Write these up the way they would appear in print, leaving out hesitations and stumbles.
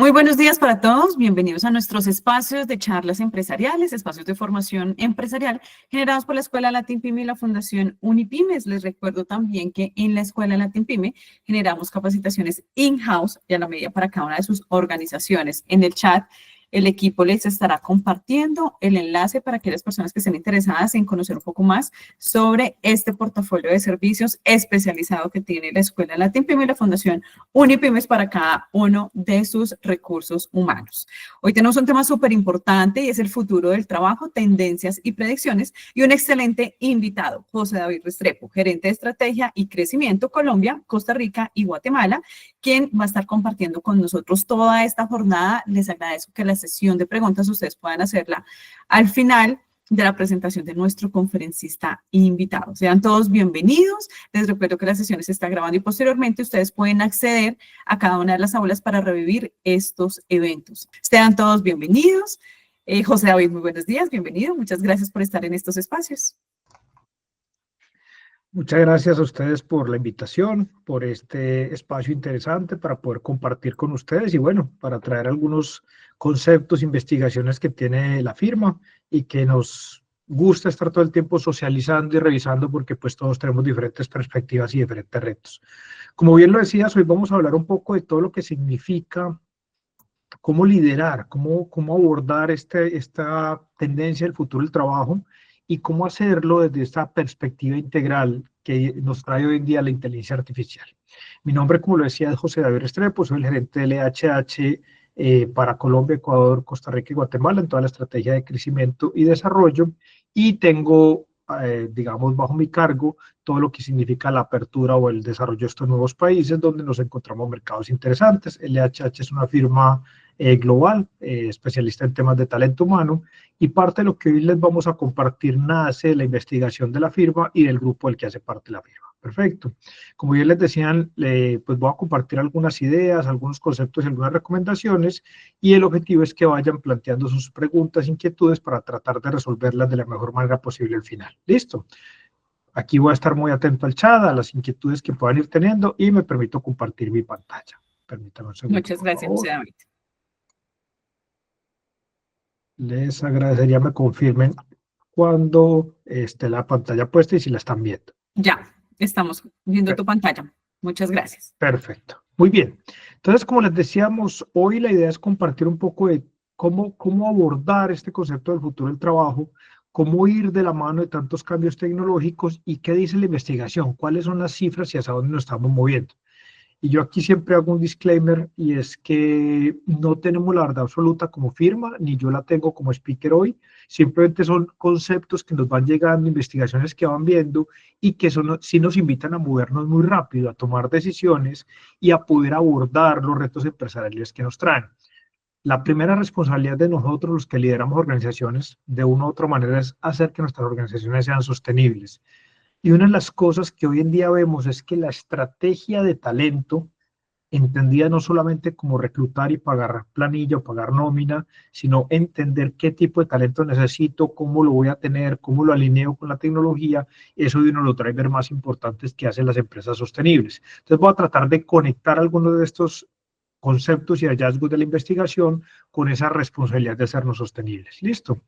Muy buenos días para todos, bienvenidos a nuestros espacios de charlas empresariales, espacios de formación empresarial generados por la Escuela Latin Pyme y la Fundación Unipymes. Les recuerdo también que en la Escuela Latin Pyme generamos capacitaciones in-house y a la medida para cada una de sus organizaciones. En el chat, el equipo les estará compartiendo el enlace para aquellas personas que estén interesadas en conocer un poco más sobre este portafolio de servicios especializado que tiene la Escuela Latin Pyme y la Fundación Unipymes para cada uno de sus recursos humanos. Hoy tenemos un tema súper importante y es el futuro del trabajo, tendencias y predicciones, y un excelente invitado, José David Restrepo, gerente de estrategia y crecimiento Colombia, Costa Rica y Guatemala, quien va a estar compartiendo con nosotros toda esta jornada. Les agradezco que la sesión de preguntas ustedes puedan hacerla al final de la presentación de nuestro conferencista invitado. Sean todos bienvenidos. Les recuerdo que la sesión se está grabando y posteriormente ustedes pueden acceder a cada una de las aulas para revivir estos eventos. Sean todos bienvenidos. José David, muy buenos días, bienvenido. Muchas gracias por estar en estos espacios. Muchas gracias a ustedes por la invitación, por este espacio interesante para poder compartir con ustedes y bueno, para traer algunos conceptos, investigaciones que tiene la firma y que nos gusta estar todo el tiempo socializando y revisando porque pues todos tenemos diferentes perspectivas y diferentes retos. Como bien lo decías, hoy vamos a hablar un poco de todo lo que significa cómo liderar, cómo abordar esta tendencia del futuro del trabajo y cómo hacerlo desde esta perspectiva integral que nos trae hoy en día la inteligencia artificial. Mi nombre, como lo decía, es José David Restrepo, soy el gerente del EHH para Colombia, Ecuador, Costa Rica y Guatemala en toda la estrategia de crecimiento y desarrollo y tengo, digamos, bajo mi cargo todo lo que significa la apertura o el desarrollo de estos nuevos países donde nos encontramos mercados interesantes. El EHH es una firma global, especialista en temas de talento humano, y parte de lo que hoy les vamos a compartir nace de la investigación de la firma y del grupo del que hace parte la firma. Perfecto. Como bien les decían, pues voy a compartir algunas ideas, algunos conceptos y algunas recomendaciones, y el objetivo es que vayan planteando sus preguntas, inquietudes para tratar de resolverlas de la mejor manera posible al final. ¿Listo? Aquí voy a estar muy atento al chat, a las inquietudes que puedan ir teniendo, y me permito compartir mi pantalla. Permítanme un segundo, Muchas gracias, José David. Les agradecería me confirmen cuando esté la pantalla puesta y si la están viendo. Ya, estamos viendo tu pantalla. Muchas gracias. Perfecto. Muy bien. Entonces, como les decíamos, hoy la idea es compartir un poco de cómo abordar este concepto del futuro del trabajo, cómo ir de la mano de tantos cambios tecnológicos y qué dice la investigación, cuáles son las cifras y hacia dónde nos estamos moviendo. Y yo aquí siempre hago un disclaimer y es que no tenemos la verdad absoluta como firma, ni yo la tengo como speaker hoy, simplemente son conceptos que nos van llegando, investigaciones que van viendo y que sí nos invitan a movernos muy rápido, a tomar decisiones y a poder abordar los retos empresariales que nos traen. La primera responsabilidad de nosotros, los que lideramos organizaciones, de una u otra manera, es hacer que nuestras organizaciones sean sostenibles. Y una de las cosas que hoy en día vemos es que la estrategia de talento, entendida no solamente como reclutar y pagar planilla o pagar nómina, sino entender qué tipo de talento necesito, cómo lo voy a tener, cómo lo alineo con la tecnología, eso es uno de los drivers más importantes que hacen las empresas sostenibles. Entonces voy a tratar de conectar algunos de estos conceptos y hallazgos de la investigación con esa responsabilidad de hacernos sostenibles. ¿Listo?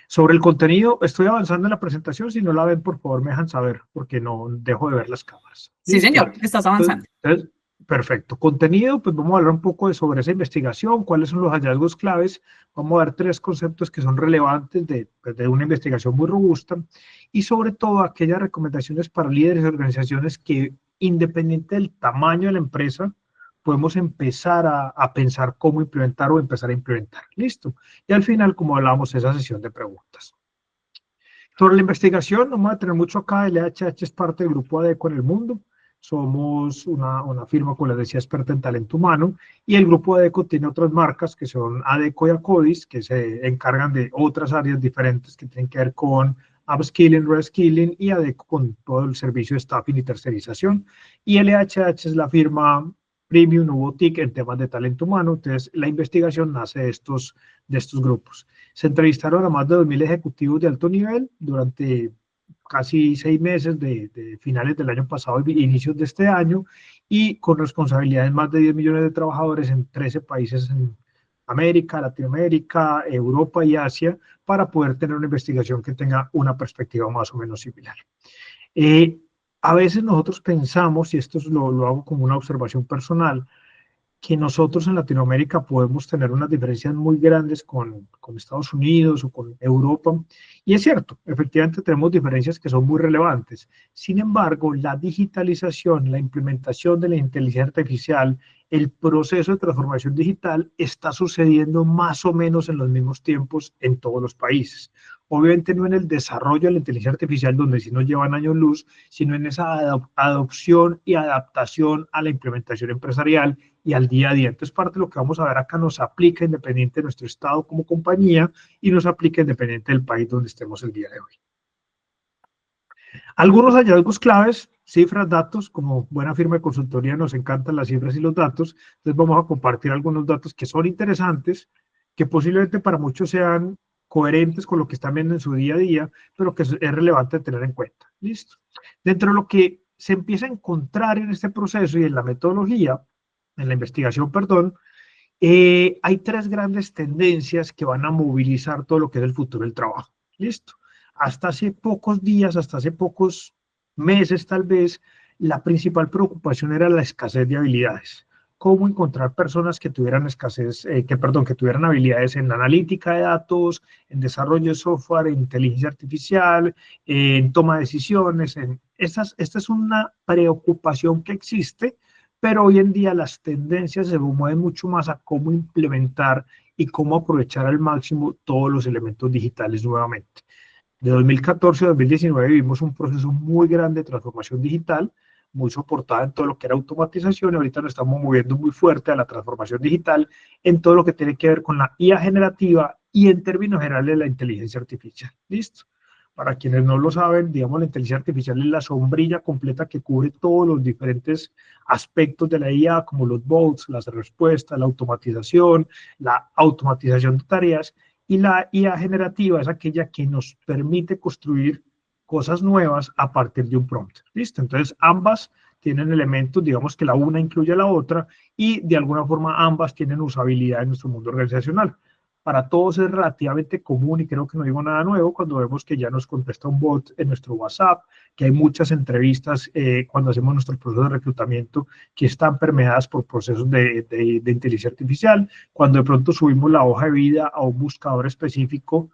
Sobre el contenido, estoy avanzando en la presentación. Si no la ven, por favor, me dejan saber, porque no dejo de ver las cámaras. Sí, señor, estás avanzando. Entonces, perfecto. Contenido, pues vamos a hablar un poco sobre esa investigación, cuáles son los hallazgos claves. Vamos a ver 3 conceptos que son relevantes de una investigación muy robusta y sobre todo aquellas recomendaciones para líderes y organizaciones que, independiente del tamaño de la empresa, podemos empezar a pensar cómo implementar o empezar a implementar. ¿Listo? Y al final, como hablábamos, esa sesión de preguntas. Sobre la investigación, no vamos a tener mucho acá. El EHH es parte del grupo ADECO en el mundo. Somos una firma, como les decía, experta en talento humano. Y el grupo ADECO tiene otras marcas que son ADECO y Acodis, que se encargan de otras áreas diferentes que tienen que ver con upskilling, reskilling y ADECO con todo el servicio de staffing y tercerización. Y el EHH es la firma premium o boutique en temas de talento humano. Entonces, la investigación nace de estos grupos. Se entrevistaron a más de 2.000 ejecutivos de alto nivel durante casi 6 meses de finales del año pasado y inicios de este año, y con responsabilidad de más de 10 millones de trabajadores en 13 países en América, Latinoamérica, Europa y Asia, para poder tener una investigación que tenga una perspectiva más o menos similar. Eh, a veces nosotros pensamos, y esto lo hago como una observación personal, que nosotros en Latinoamérica podemos tener unas diferencias muy grandes con Estados Unidos o con Europa. Y es cierto, efectivamente tenemos diferencias que son muy relevantes. Sin embargo, la digitalización, la implementación de la inteligencia artificial, el proceso de transformación digital está sucediendo más o menos en los mismos tiempos en todos los países. Obviamente no en el desarrollo de la inteligencia artificial, donde sí nos llevan años luz, sino en esa adopción y adaptación a la implementación empresarial y al día a día. Entonces, parte de lo que vamos a ver acá nos aplica independiente de nuestro estado como compañía y nos aplica independiente del país donde estemos el día de hoy. Algunos hallazgos claves, cifras, datos, como buena firma de consultoría nos encantan las cifras y los datos, entonces vamos a compartir algunos datos que son interesantes, que posiblemente para muchos sean coherentes con lo que están viendo en su día a día, pero que es relevante tener en cuenta. ¿Listo? Dentro de lo que se empieza a encontrar en este proceso y en la metodología, en la investigación, perdón, hay tres grandes tendencias que van a movilizar todo lo que es el futuro del trabajo. ¿Listo? Hasta hace pocos días, hasta hace pocos meses tal vez, la principal preocupación era la escasez de habilidades. Cómo encontrar personas que tuvieran que tuvieran habilidades en analítica de datos, en desarrollo de software, en inteligencia artificial, en toma de decisiones. Esta es una preocupación que existe, pero hoy en día las tendencias se mueven mucho más a cómo implementar y cómo aprovechar al máximo todos los elementos digitales nuevamente. De 2014 a 2019 vivimos un proceso muy grande de transformación digital, muy soportada en todo lo que era automatización, y ahorita nos estamos moviendo muy fuerte a la transformación digital en todo lo que tiene que ver con la IA generativa y en términos generales la inteligencia artificial. ¿Listo? Para quienes no lo saben, digamos, la inteligencia artificial es la sombrilla completa que cubre todos los diferentes aspectos de la IA, como los bots, las respuestas, la automatización de tareas, y la IA generativa es aquella que nos permite construir cosas nuevas a partir de un prompt. ¿Listo? Entonces, ambas tienen elementos, digamos que la una incluye a la otra, y de alguna forma ambas tienen usabilidad en nuestro mundo organizacional. Para todos es relativamente común, y creo que no digo nada nuevo cuando vemos que ya nos contesta un bot en nuestro WhatsApp, que hay muchas entrevistas cuando hacemos nuestro proceso de reclutamiento que están permeadas por procesos de inteligencia artificial. Cuando de pronto subimos la hoja de vida a un buscador específico,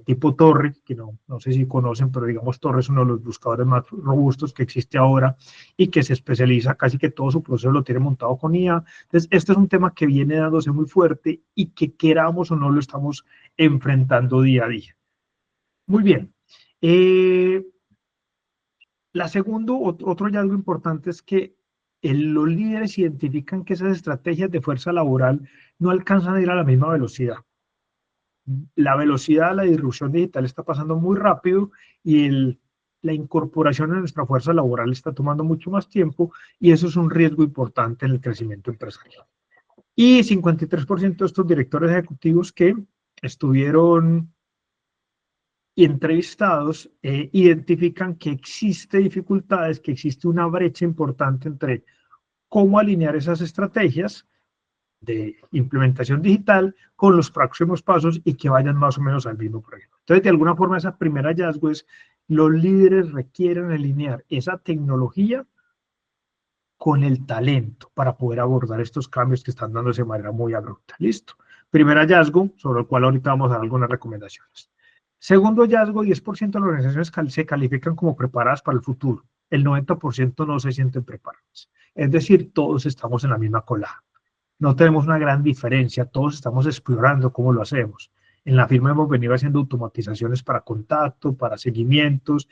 tipo Torre, que no sé si conocen, pero digamos Torre es uno de los buscadores más robustos que existe ahora y que se especializa, casi que todo su proceso lo tiene montado con IA. Entonces, este es un tema que viene dándose muy fuerte y que queramos o no lo estamos enfrentando día a día. Muy bien. Otro hallazgo importante es que los líderes identifican que esas estrategias de fuerza laboral no alcanzan a ir a la misma velocidad. La velocidad de la disrupción digital está pasando muy rápido y la incorporación en nuestra fuerza laboral está tomando mucho más tiempo, y eso es un riesgo importante en el crecimiento empresarial. Y 53% de estos directores ejecutivos que estuvieron entrevistados identifican que existe dificultades, que existe una brecha importante entre cómo alinear esas estrategias de implementación digital con los próximos pasos y que vayan más o menos al mismo proyecto. Entonces, de alguna forma, esa primera hallazgo es: los líderes requieren alinear esa tecnología con el talento para poder abordar estos cambios que están dándose de manera muy abrupta. Listo. Primer hallazgo, sobre el cual ahorita vamos a dar algunas recomendaciones. Segundo hallazgo: 10% de las organizaciones se califican como preparadas para el futuro. El 90% no se sienten preparadas. Es decir, todos estamos en la misma cola. No tenemos una gran diferencia, todos estamos explorando cómo lo hacemos. En la firma hemos venido haciendo automatizaciones para contacto, para seguimientos,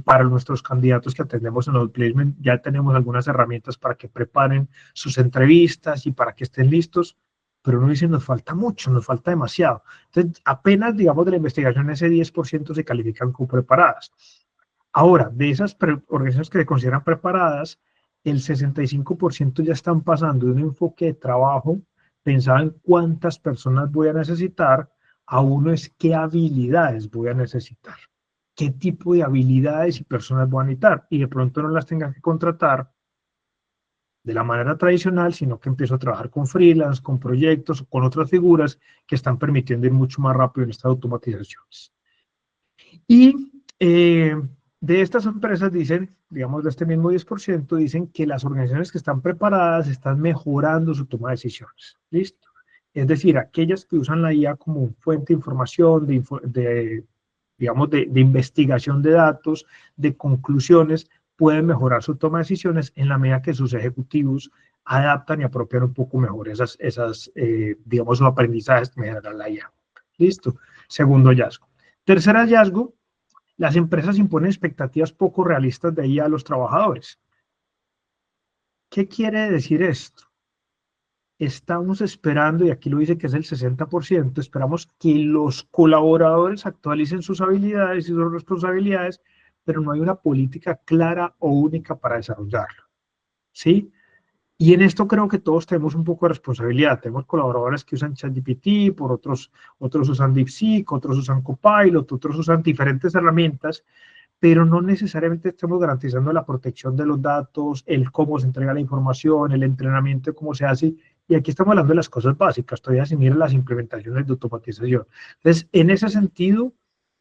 para nuestros candidatos que atendemos en los placements. Ya tenemos algunas herramientas para que preparen sus entrevistas y para que estén listos, pero uno dice: nos falta mucho, nos falta demasiado. Entonces, apenas, digamos, de la investigación, ese 10% se califican como preparadas. Ahora, de esas organizaciones que se consideran preparadas, el 65% ya están pasando de un enfoque de trabajo pensado en cuántas personas voy a necesitar, a uno es qué habilidades voy a necesitar. qué tipo de habilidades y personas van a necesitar, y de pronto no las tengan que contratar de la manera tradicional, sino que empiezo a trabajar con freelance, con proyectos, o con otras figuras que están permitiendo ir mucho más rápido en estas automatizaciones. Y de estas empresas dicen, digamos de este mismo 10%, dicen que las organizaciones que están preparadas están mejorando su toma de decisiones. ¿Listo? Es decir, aquellas que usan la IA como fuente de información, digamos, de investigación de datos, de conclusiones, pueden mejorar su toma de decisiones en la medida que sus ejecutivos adaptan y apropian un poco mejor digamos, los aprendizajes que me genera la IA. ¿Listo? Segundo hallazgo. Tercer hallazgo, las empresas imponen expectativas poco realistas de IA a los trabajadores. ¿Qué quiere decir esto? Estamos esperando, y aquí lo dice que es el 60%, esperamos que los colaboradores actualicen sus habilidades y sus responsabilidades, pero no hay una política clara o única para desarrollarlo. ¿Sí? Y en esto creo que todos tenemos un poco de responsabilidad. Tenemos colaboradores que usan ChatGPT, otros usan DeepSeek, otros usan Copilot, otros usan diferentes herramientas, pero no necesariamente estamos garantizando la protección de los datos, el cómo se entrega la información, el entrenamiento, cómo se hace. Y aquí estamos hablando de las cosas básicas, todavía sin ir a las implementaciones de automatización. Entonces, en ese sentido,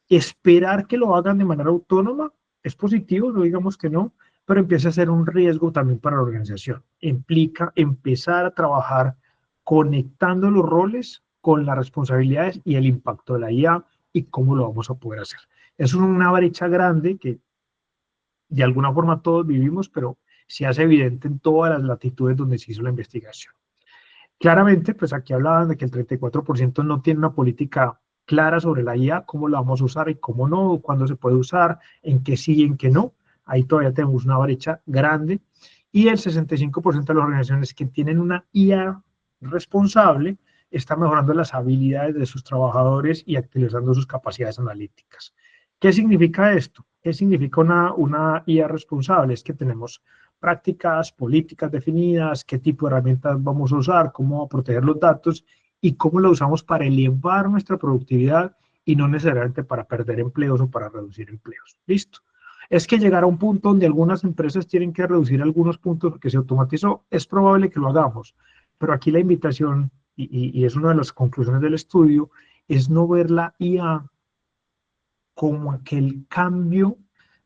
esperar que lo hagan de manera autónoma es positivo, no digamos que no, pero empieza a ser un riesgo también para la organización. Implica empezar a trabajar conectando los roles con las responsabilidades y el impacto de la IA y cómo lo vamos a poder hacer. Es una brecha grande que de alguna forma todos vivimos, pero se hace evidente en todas las latitudes donde se hizo la investigación. Claramente, pues aquí hablaban de que el 34% no tiene una política clara sobre la IA, cómo la vamos a usar y cómo no, cuándo se puede usar, en qué sí y en qué no. Ahí todavía tenemos una brecha grande. Y el 65% de las organizaciones que tienen una IA responsable están mejorando las habilidades de sus trabajadores y actualizando sus capacidades analíticas. ¿Qué significa esto? ¿Qué significa una IA responsable? Es que tenemos prácticas, políticas definidas, qué tipo de herramientas vamos a usar, cómo proteger los datos y cómo lo usamos para elevar nuestra productividad y no necesariamente para perder empleos o para reducir empleos. Listo. Es que llegar a un punto donde algunas empresas tienen que reducir algunos puntos porque se automatizó, es probable que lo hagamos, pero aquí la invitación, y es una de las conclusiones del estudio, es no ver la IA como aquel cambio,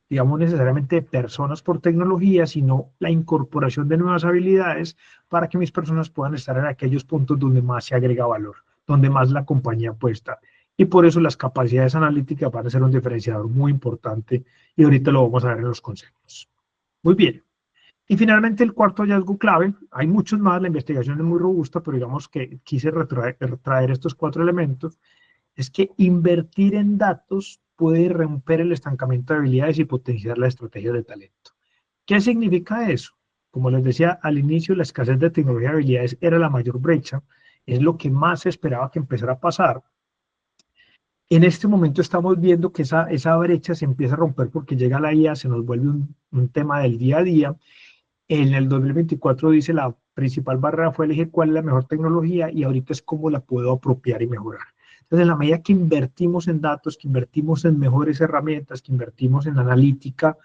digamos, necesariamente de personas por tecnología, sino la incorporación de nuevas habilidades para que mis personas puedan estar en aquellos puntos donde más se agrega valor, donde más la compañía puede estar. Y por eso las capacidades analíticas van a ser un diferenciador muy importante y ahorita lo vamos a ver en los conceptos. Muy bien. Y finalmente el cuarto hallazgo clave, hay muchos más, la investigación es muy robusta, pero digamos que quise traer estos cuatro elementos, es que invertir en datos puede romper el estancamiento de habilidades y potenciar la estrategia de talento. ¿Qué significa eso? Como les decía al inicio, la escasez de tecnología y habilidades era la mayor brecha, es lo que más se esperaba que empezara a pasar. En este momento estamos viendo que esa brecha se empieza a romper porque llega la IA, se nos vuelve un tema del día a día. En el 2024 dice la principal barrera fue elegir cuál es la mejor tecnología y ahorita es cómo la puedo apropiar y mejorar. Entonces, en la medida que invertimos en datos, que invertimos en mejores herramientas, que invertimos en analítica,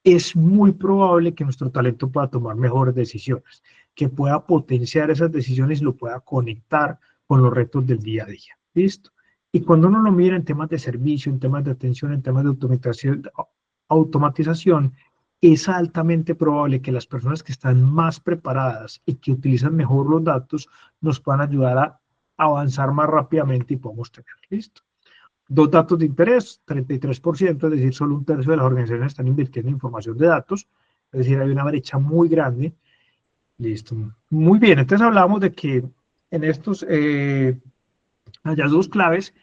es muy probable que nuestro talento pueda tomar mejores decisiones, que pueda potenciar esas decisiones y lo pueda conectar con los retos del día a día. ¿Listo? Y cuando uno lo mira en temas de servicio, en temas de atención, en temas de automatización, es altamente probable que las personas que están más preparadas y que utilizan mejor los datos nos puedan ayudar a avanzar más rápidamente y podamos tener. ¿Listo? Dos datos de interés, 33%, es decir, solo un tercio de las organizaciones están invirtiendo en información de datos, es decir, hay una brecha muy grande. Listo. Muy bien, entonces hablamos de que en estos hallazgos claves,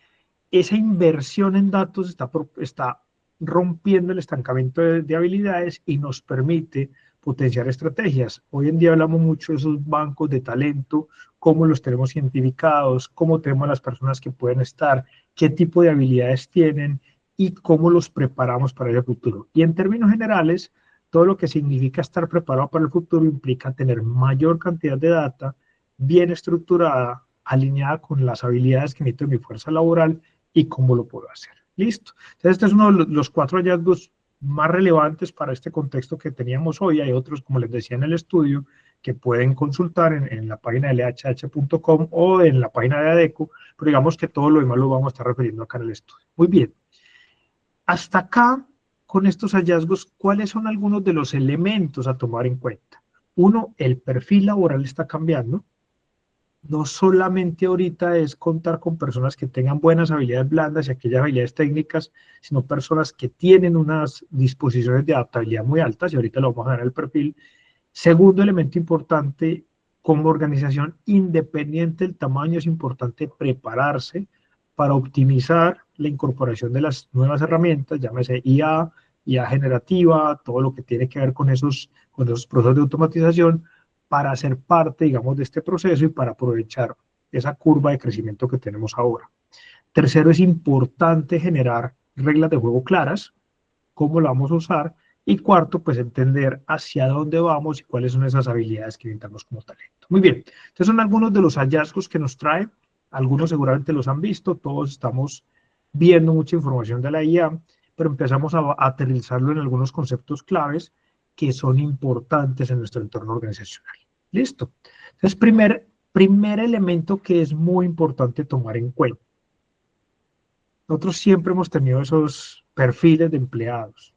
esa inversión en datos está rompiendo el estancamiento de habilidades y nos permite potenciar estrategias. Hoy en día hablamos mucho de esos bancos de talento, cómo los tenemos identificados, cómo tenemos las personas que pueden estar, qué tipo de habilidades tienen y cómo los preparamos para el futuro. Y en términos generales, todo lo que significa estar preparado para el futuro implica tener mayor cantidad de data bien estructurada, alineada con las habilidades que necesito en mi fuerza laboral y cómo lo puedo hacer. Listo. Entonces, este es uno de los 4 hallazgos más relevantes para este contexto que teníamos hoy. Hay otros, como les decía en el estudio, que pueden consultar en la página de lhh.com o en la página de ADECO, pero digamos que todo lo demás lo vamos a estar refiriendo acá en el estudio. Muy bien. Hasta acá, con estos hallazgos, ¿cuáles son algunos de los elementos a tomar en cuenta? Uno, el perfil laboral está cambiando. No solamente ahorita es contar con personas que tengan buenas habilidades blandas y aquellas habilidades técnicas, sino personas que tienen unas disposiciones de adaptabilidad muy altas, y ahorita lo vamos a ver en el perfil. Segundo elemento importante, como organización independiente del tamaño, es importante prepararse para optimizar la incorporación de las nuevas herramientas, llámese IA, IA generativa, todo lo que tiene que ver con esos procesos de automatización, para ser parte, digamos, de este proceso y para aprovechar esa curva de crecimiento que tenemos ahora. Tercero, es importante generar reglas de juego claras, cómo lo vamos a usar. Y cuarto, pues entender hacia dónde vamos y cuáles son esas habilidades que necesitamos como talento. Muy bien, entonces son algunos de los hallazgos que nos trae. Algunos seguramente los han visto, todos estamos viendo mucha información de la IA, pero empezamos a aterrizarlo en algunos conceptos claves que son importantes en nuestro entorno organizacional. ¿Listo? Entonces, primer elemento que es muy importante tomar en cuenta. Nosotros siempre hemos tenido esos perfiles de empleados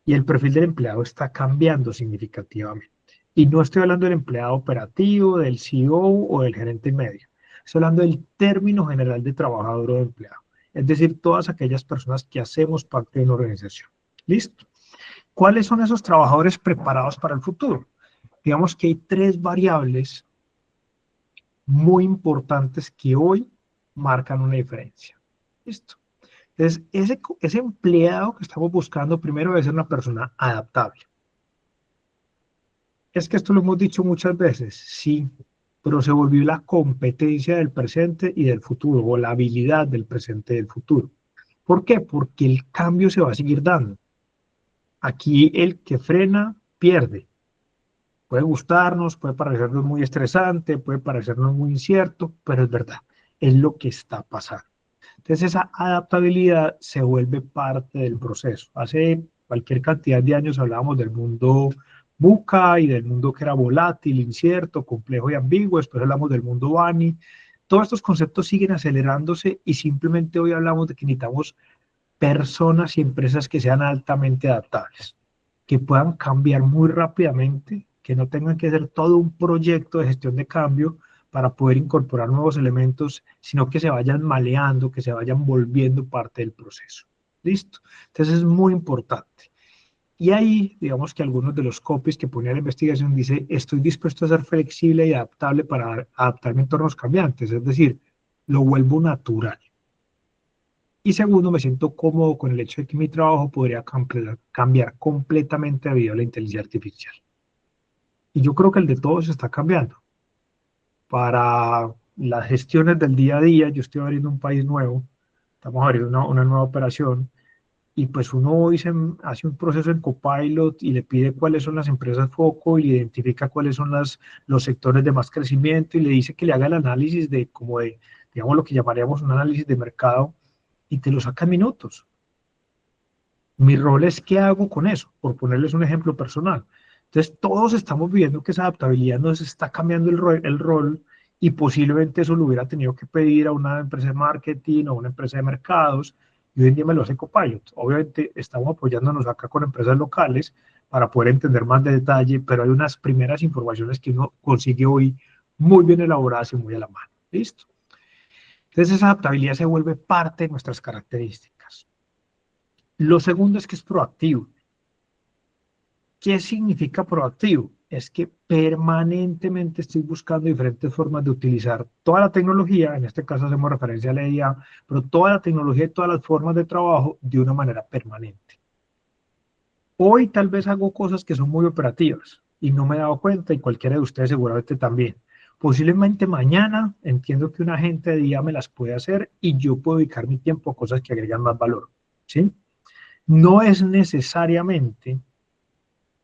y el perfil del empleado está cambiando significativamente. Y no estoy hablando del empleado operativo, del CEO o del gerente medio. Estoy hablando del término general de trabajador o de empleado. Es decir, todas aquellas personas que hacemos parte de una organización. ¿Listo? ¿Cuáles son esos trabajadores preparados para el futuro? Digamos que hay 3 variables muy importantes que hoy marcan una diferencia. ¿Listo? Entonces, ese empleado que estamos buscando primero debe ser una persona adaptable. Es que esto lo hemos dicho muchas veces, sí, pero se volvió la competencia del presente y del futuro, o la habilidad del presente y del futuro. ¿Por qué? Porque el cambio se va a seguir dando. Aquí el que frena pierde. Puede gustarnos, puede parecernos muy estresante, puede parecernos muy incierto, pero es verdad, es lo que está pasando. Entonces esa adaptabilidad se vuelve parte del proceso. Hace cualquier cantidad de años hablábamos del mundo VUCA y del mundo que era volátil, incierto, complejo y ambiguo. Después hablamos del mundo BANI. Todos estos conceptos siguen acelerándose y simplemente hoy hablamos de que necesitamos personas y empresas que sean altamente adaptables, que puedan cambiar muy rápidamente, que no tengan que hacer todo un proyecto de gestión de cambio para poder incorporar nuevos elementos, sino que se vayan maleando, que se vayan volviendo parte del proceso. ¿Listo? Entonces es muy importante. Y ahí, digamos que algunos de los copies que ponía la investigación dice, estoy dispuesto a ser flexible y adaptable para adaptarme a entornos cambiantes, es decir, lo vuelvo natural. Y segundo, me siento cómodo con el hecho de que mi trabajo podría cambiar completamente debido a la inteligencia artificial. Y yo creo que el de todos está cambiando. Para las gestiones del día a día, yo estoy abriendo un país nuevo, estamos abriendo una nueva operación, y pues uno hoy hace un proceso en Copilot y le pide cuáles son las empresas foco y identifica cuáles son los sectores de más crecimiento y le dice que le haga el análisis de, como de, digamos, lo que llamaríamos un análisis de mercado, y te lo saca en minutos. Mi rol es qué hago con eso, por ponerles un ejemplo personal. Entonces, todos estamos viendo que esa adaptabilidad nos está cambiando el rol y posiblemente eso lo hubiera tenido que pedir a una empresa de marketing o a una empresa de mercados, y hoy en día me lo hace Copilot. Obviamente estamos apoyándonos acá con empresas locales para poder entender más de detalle, pero hay unas primeras informaciones que uno consigue hoy muy bien elaboradas y muy a la mano. ¿Listo? Entonces esa adaptabilidad se vuelve parte de nuestras características. Lo segundo es que es proactivo. ¿Qué significa proactivo? Es que permanentemente estoy buscando diferentes formas de utilizar toda la tecnología, en este caso hacemos referencia a la IA, pero toda la tecnología y todas las formas de trabajo de una manera permanente. Hoy tal vez hago cosas que son muy operativas y no me he dado cuenta, y cualquiera de ustedes seguramente también. Posiblemente mañana entiendo que un agente de IA me las puede hacer y yo puedo dedicar mi tiempo a cosas que agregan más valor, ¿sí? No es necesariamente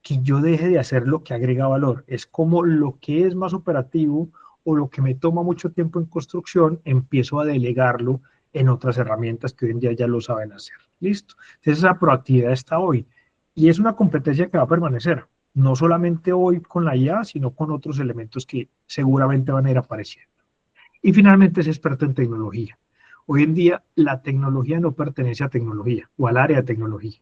que yo deje de hacer lo que agrega valor, es como lo que es más operativo o lo que me toma mucho tiempo en construcción, empiezo a delegarlo en otras herramientas que hoy en día ya lo saben hacer. ¿Listo? Entonces esa proactividad está hoy y es una competencia que va a permanecer, no solamente hoy con la IA, sino con otros elementos que seguramente van a ir apareciendo. Y finalmente es experto en tecnología. Hoy en día la tecnología no pertenece a tecnología o al área de tecnología.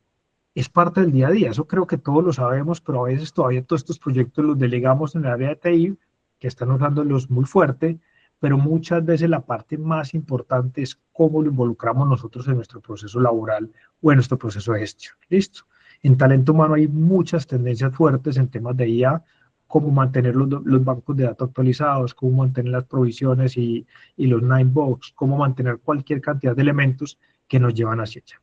Es parte del día a día, eso creo que todos lo sabemos, pero a veces todavía todos estos proyectos los delegamos en el área de TI, que están usándolos muy fuerte, pero muchas veces la parte más importante es cómo lo involucramos nosotros en nuestro proceso laboral o en nuestro proceso de gestión. ¿Listo? En talento humano hay muchas tendencias fuertes en temas de IA, cómo mantener los bancos de datos actualizados, cómo mantener las provisiones y los nine box, cómo mantener cualquier cantidad de elementos que nos llevan hacia allá.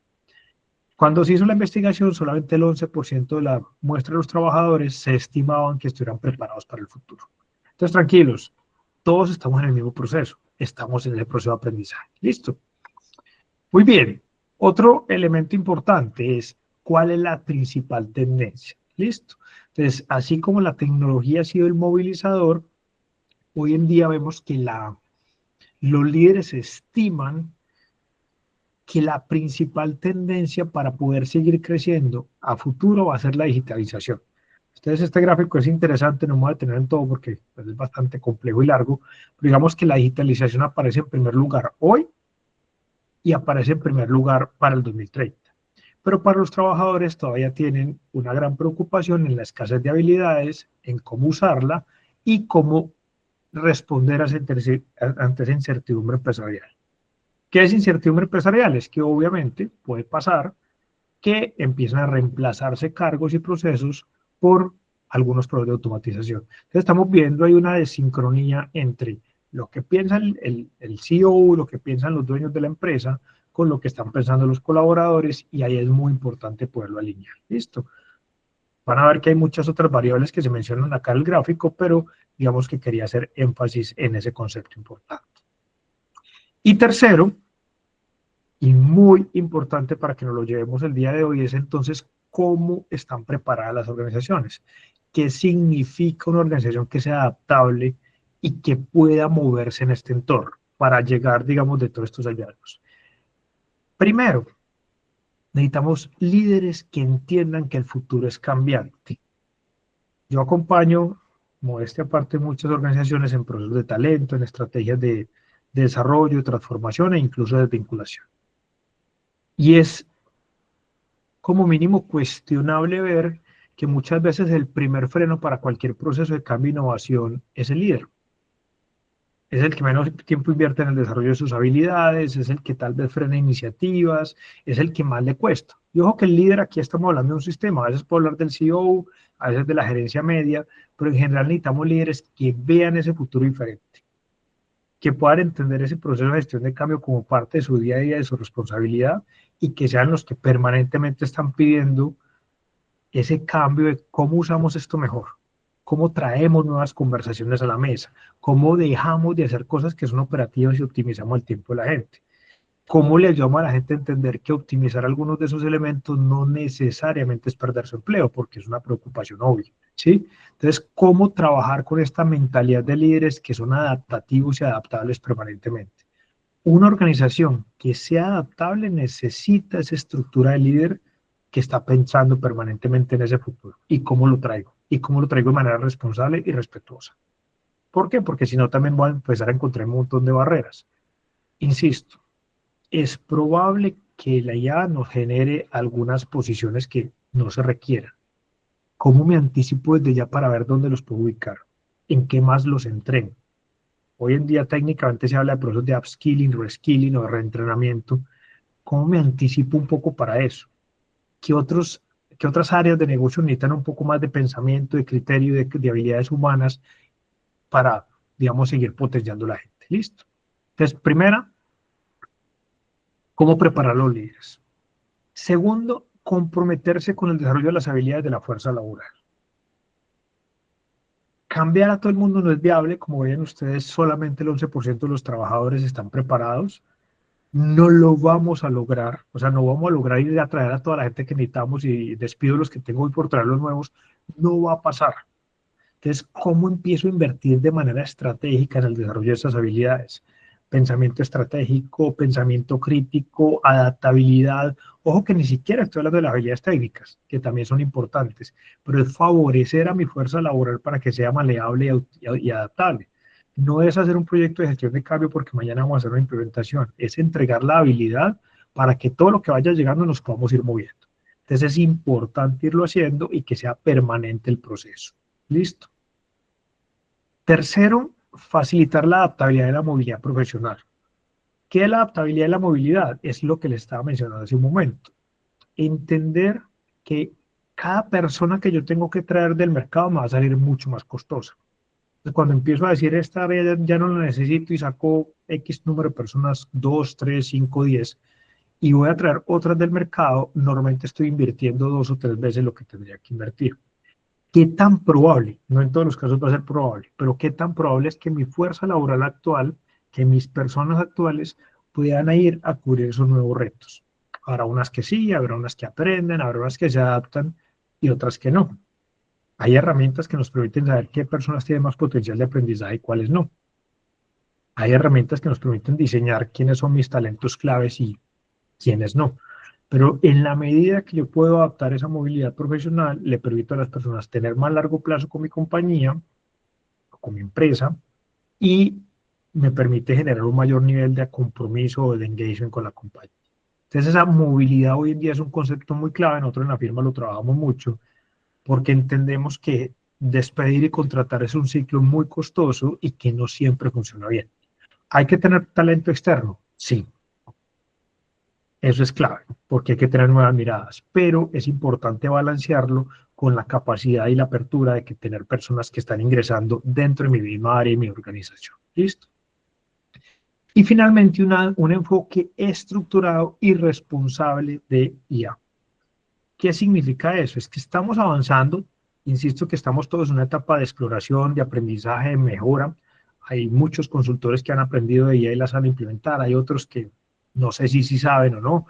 Cuando se hizo la investigación, solamente el 11% de la muestra de los trabajadores se estimaban que estuvieran preparados para el futuro. Entonces, tranquilos, todos estamos en el mismo proceso, estamos en el proceso de aprendizaje. ¿Listo? Muy bien. Otro elemento importante es cuál es la principal tendencia. ¿Listo? Entonces, así como la tecnología ha sido el movilizador, hoy en día vemos que los líderes estiman que la principal tendencia para poder seguir creciendo a futuro va a ser la digitalización. Entonces, este gráfico es interesante, no me voy a detener en todo porque pues, es bastante complejo y largo, pero digamos que la digitalización aparece en primer lugar hoy y aparece en primer lugar para el 2030. Pero para los trabajadores todavía tienen una gran preocupación en la escasez de habilidades, en cómo usarla y cómo responder ante esa incertidumbre empresarial. ¿Qué es incertidumbre empresarial? Es que obviamente puede pasar que empiezan a reemplazarse cargos y procesos por algunos procesos de automatización. Entonces estamos viendo ahí una desincronía entre lo que piensa el CEO, lo que piensan los dueños de la empresa, con lo que están pensando los colaboradores, y ahí es muy importante poderlo alinear. ¿Listo? Van a ver que hay muchas otras variables que se mencionan acá en el gráfico, pero digamos que quería hacer énfasis en ese concepto importante. Y tercero, y muy importante para que nos lo llevemos el día de hoy, es entonces cómo están preparadas las organizaciones. ¿Qué significa una organización que sea adaptable y que pueda moverse en este entorno para llegar, digamos, de todos estos hallazgos? Primero, necesitamos líderes que entiendan que el futuro es cambiante. Yo acompaño, modestia aparte, muchas organizaciones en procesos de talento, en estrategias de desarrollo, transformación e incluso de vinculación. Y es como mínimo cuestionable ver que muchas veces el primer freno para cualquier proceso de cambio e innovación es el líder. Es el que menos tiempo invierte en el desarrollo de sus habilidades, es el que tal vez frena iniciativas, es el que más le cuesta. Y ojo que el líder, aquí estamos hablando de un sistema, a veces puedo hablar del CEO, a veces de la gerencia media, pero en general necesitamos líderes que vean ese futuro diferente, que puedan entender ese proceso de gestión de cambio como parte de su día a día, de su responsabilidad, y que sean los que permanentemente están pidiendo ese cambio de cómo usamos esto mejor, cómo traemos nuevas conversaciones a la mesa, cómo dejamos de hacer cosas que son operativas y optimizamos el tiempo de la gente, cómo le ayudamos a la gente a entender que optimizar algunos de esos elementos no necesariamente es perder su empleo, porque es una preocupación obvia, ¿sí? Entonces, cómo trabajar con esta mentalidad de líderes que son adaptativos y adaptables permanentemente. Una organización que sea adaptable necesita esa estructura de líder que está pensando permanentemente en ese futuro. ¿Y cómo lo traigo? Y cómo lo traigo de manera responsable y respetuosa. ¿Por qué? Porque si no también voy a empezar a encontrar un montón de barreras. Insisto, es probable que la IA nos genere algunas posiciones que no se requieran. ¿Cómo me anticipo desde ya para ver dónde los puedo ubicar? ¿En qué más los entreno? Hoy en día técnicamente se habla de procesos de upskilling, reskilling o de reentrenamiento. ¿Cómo me anticipo un poco para eso? ¿Qué otras áreas de negocio necesitan un poco más de pensamiento, de criterio, de habilidades humanas para, digamos, seguir potenciando a la gente? ¿Listo? Entonces, primera, ¿cómo preparar a los líderes? Segundo, comprometerse con el desarrollo de las habilidades de la fuerza laboral. Cambiar a todo el mundo no es viable, como ven ustedes, solamente el 11% de los trabajadores están preparados. No lo vamos a lograr, o sea, no vamos a lograr ir a traer a toda la gente que necesitamos y despido a los que tengo hoy por traer los nuevos, no va a pasar. Entonces, ¿cómo empiezo a invertir de manera estratégica en el desarrollo de esas habilidades? pensamiento estratégico, pensamiento crítico, adaptabilidad. Ojo que ni siquiera estoy hablando de las habilidades técnicas, que también son importantes, pero es favorecer a mi fuerza laboral para que sea maleable y adaptable. No es hacer un proyecto de gestión de cambio porque mañana vamos a hacer una implementación, es entregar la habilidad para que todo lo que vaya llegando nos podamos ir moviendo. Entonces es importante irlo haciendo y que sea permanente el proceso. ¿Listo? Tercero, facilitar la adaptabilidad y la movilidad profesional. ¿Qué es la adaptabilidad y la movilidad? Es lo que les estaba mencionando hace un momento. Entender que cada persona que yo tengo que traer del mercado me va a salir mucho más costosa. Entonces, cuando empiezo a decir esta área ya no la necesito y saco X número de personas, 2, 3, 5, 10, y voy a traer otras del mercado, normalmente estoy invirtiendo 2 o 3 veces lo que tendría que invertir. ¿Qué tan probable? No en todos los casos va a ser probable, pero qué tan probable es que mi fuerza laboral actual, que mis personas actuales puedan ir a cubrir esos nuevos retos? Habrá unas que sí, habrá unas que aprenden, habrá unas que se adaptan y otras que no. Hay herramientas que nos permiten saber qué personas tienen más potencial de aprendizaje y cuáles no. Hay herramientas que nos permiten diseñar quiénes son mis talentos claves y quiénes no. Pero en la medida que yo puedo adaptar esa movilidad profesional, le permito a las personas tener más largo plazo con mi compañía, con mi empresa, y me permite generar un mayor nivel de compromiso o de engagement con la compañía. Entonces esa movilidad hoy en día es un concepto muy clave, nosotros en la firma lo trabajamos mucho, porque entendemos que despedir y contratar es un ciclo muy costoso y que no siempre funciona bien. ¿Hay que tener talento externo? Sí, eso es clave, porque hay que tener nuevas miradas, pero es importante balancearlo con la capacidad y la apertura de que tener personas que están ingresando dentro de mi misma área y mi organización. ¿Listo? Y finalmente, un enfoque estructurado y responsable de IA. ¿Qué significa eso? Es que estamos avanzando, insisto que estamos todos en una etapa de exploración, de aprendizaje, de mejora. Hay muchos consultores que han aprendido de IA y las han implementado, hay otros que no sé si saben o no,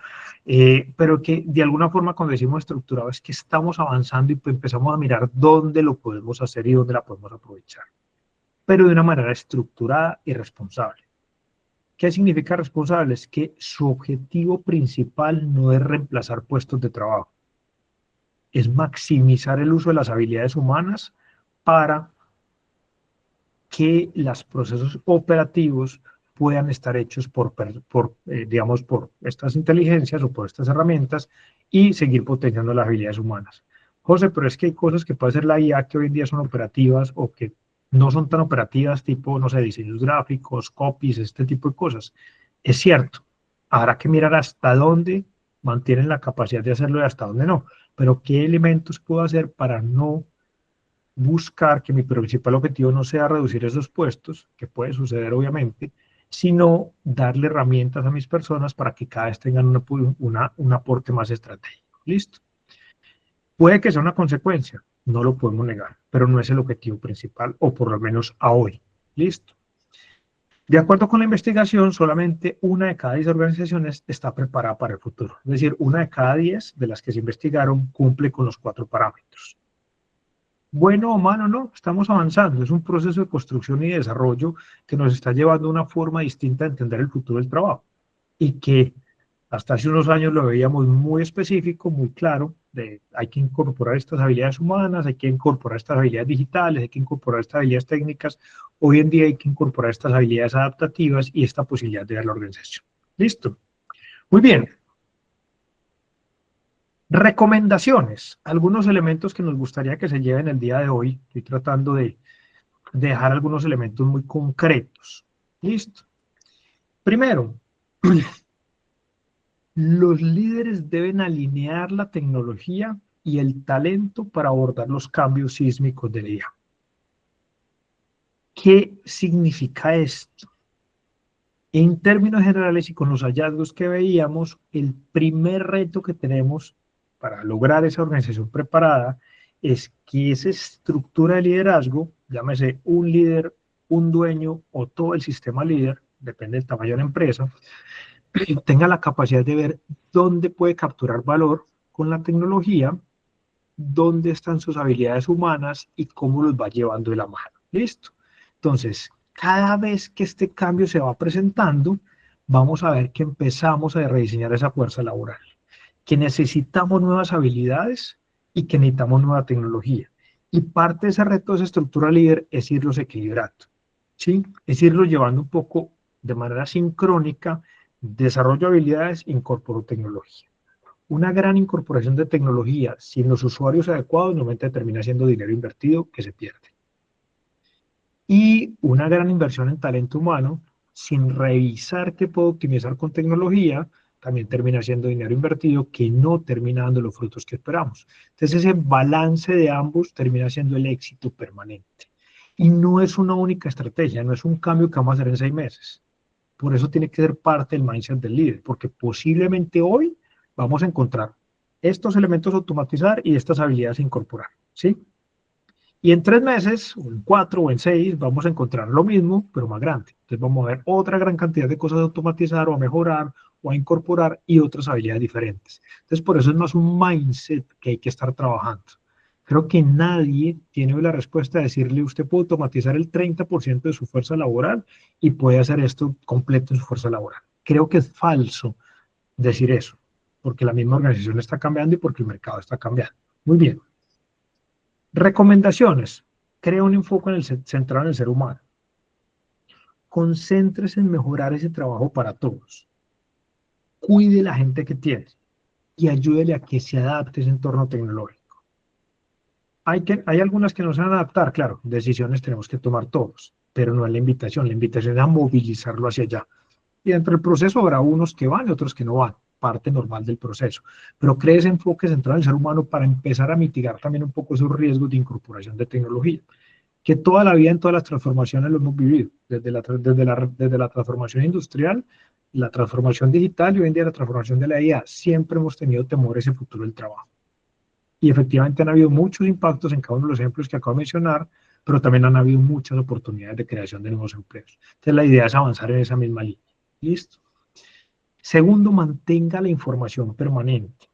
pero que de alguna forma cuando decimos estructurado es que estamos avanzando y pues empezamos a mirar dónde lo podemos hacer y dónde la podemos aprovechar, pero de una manera estructurada y responsable. ¿Qué significa responsable? Es que su objetivo principal no es reemplazar puestos de trabajo, es maximizar el uso de las habilidades humanas para que los procesos operativos puedan estar hechos digamos, por estas inteligencias o por estas herramientas y seguir potenciando las habilidades humanas. José, pero es que hay cosas que puede hacer la IA que hoy en día son operativas o que no son tan operativas, tipo, no sé, diseños gráficos, copies, este tipo de cosas. Es cierto, habrá que mirar hasta dónde mantienen la capacidad de hacerlo y hasta dónde no, pero qué elementos puedo hacer para no buscar que mi principal objetivo no sea reducir esos puestos, que puede suceder obviamente, sino darle herramientas a mis personas para que cada vez tengan un aporte más estratégico. ¿Listo? Puede que sea una consecuencia, no lo podemos negar, pero no es el objetivo principal, o por lo menos a hoy. ¿Listo? De acuerdo con la investigación, solamente una de cada 10 organizaciones está preparada para el futuro. Es decir, una de cada 10 de las que se investigaron cumple con los 4 parámetros. Bueno o malo, no, estamos avanzando. Es un proceso de construcción y desarrollo que nos está llevando a una forma distinta de entender el futuro del trabajo. Y que hasta hace unos años lo veíamos muy específico, muy claro, de hay que incorporar estas habilidades humanas, hay que incorporar estas habilidades digitales, hay que incorporar estas habilidades técnicas. Hoy en día hay que incorporar estas habilidades adaptativas y esta posibilidad de ver la organización. ¿Listo? Muy bien. Recomendaciones, algunos elementos que nos gustaría que se lleven el día de hoy. Estoy tratando de dejar algunos elementos muy concretos. ¿Listo? Primero, los líderes deben alinear la tecnología y el talento para abordar los cambios sísmicos del día. ¿Qué significa esto? En términos generales y con los hallazgos que veíamos, el primer reto que tenemos para lograr esa organización preparada es que esa estructura de liderazgo, llámese un líder, un dueño o todo el sistema líder, depende del tamaño de la empresa, tenga la capacidad de ver dónde puede capturar valor con la tecnología, dónde están sus habilidades humanas y cómo los va llevando de la mano. ¿Listo? Entonces, Cada vez que este cambio se va presentando, vamos a ver que empezamos a rediseñar esa fuerza laboral, que necesitamos nuevas habilidades y que necesitamos nueva tecnología. Y parte de ese reto de esa estructura líder es irlos equilibrando, ¿sí? Es irlos llevando un poco de manera sincrónica, desarrollo de habilidades, incorporo tecnología. Una gran incorporación de tecnología sin los usuarios adecuados normalmente termina siendo dinero invertido que se pierde. Y una gran inversión en talento humano sin revisar qué puedo optimizar con tecnología también termina siendo dinero invertido que no termina dando los frutos que esperamos. Entonces ese balance de ambos termina siendo el éxito permanente. Y no es una única estrategia, no es un cambio que vamos a hacer en 6 meses. Por eso tiene que ser parte del mindset del líder, porque posiblemente hoy vamos a encontrar estos elementos a automatizar y estas habilidades a incorporar, ¿sí? Y en 3 meses, o en 4, o en 6, vamos a encontrar lo mismo, pero más grande. Entonces vamos a ver otra gran cantidad de cosas a automatizar, o a mejorar, o a incorporar, y otras habilidades diferentes. Entonces por eso es más un mindset que hay que estar trabajando. Creo que nadie tiene la respuesta de decirle, usted puede automatizar el 30% de su fuerza laboral y puede hacer esto completo en su fuerza laboral. Creo que es falso decir eso, porque la misma organización está cambiando y porque el mercado está cambiando. Muy bien. Recomendaciones. Crea un enfoque centrado en el ser humano. Concéntrese en mejorar ese trabajo para todos. Cuide la gente que tiene y ayúdele a que se adapte a ese entorno tecnológico. Hay algunas que no se van a adaptar, claro, decisiones tenemos que tomar todos, pero no es la invitación es a movilizarlo hacia allá. Y dentro del proceso habrá unos que van y otros que no van, parte normal del proceso. Pero cree ese enfoque centrado en el ser humano para empezar a mitigar también un poco esos riesgos de incorporación de tecnología, que toda la vida en todas las transformaciones lo hemos vivido, desde la transformación industrial, la transformación digital y hoy en día la transformación de la IA. Siempre hemos tenido temor a ese futuro del trabajo. Y efectivamente han habido muchos impactos en cada uno de los ejemplos que acabo de mencionar, pero también han habido muchas oportunidades de creación de nuevos empleos. Entonces la idea es avanzar en esa misma línea. ¿Listo? Segundo, mantenga la información permanente.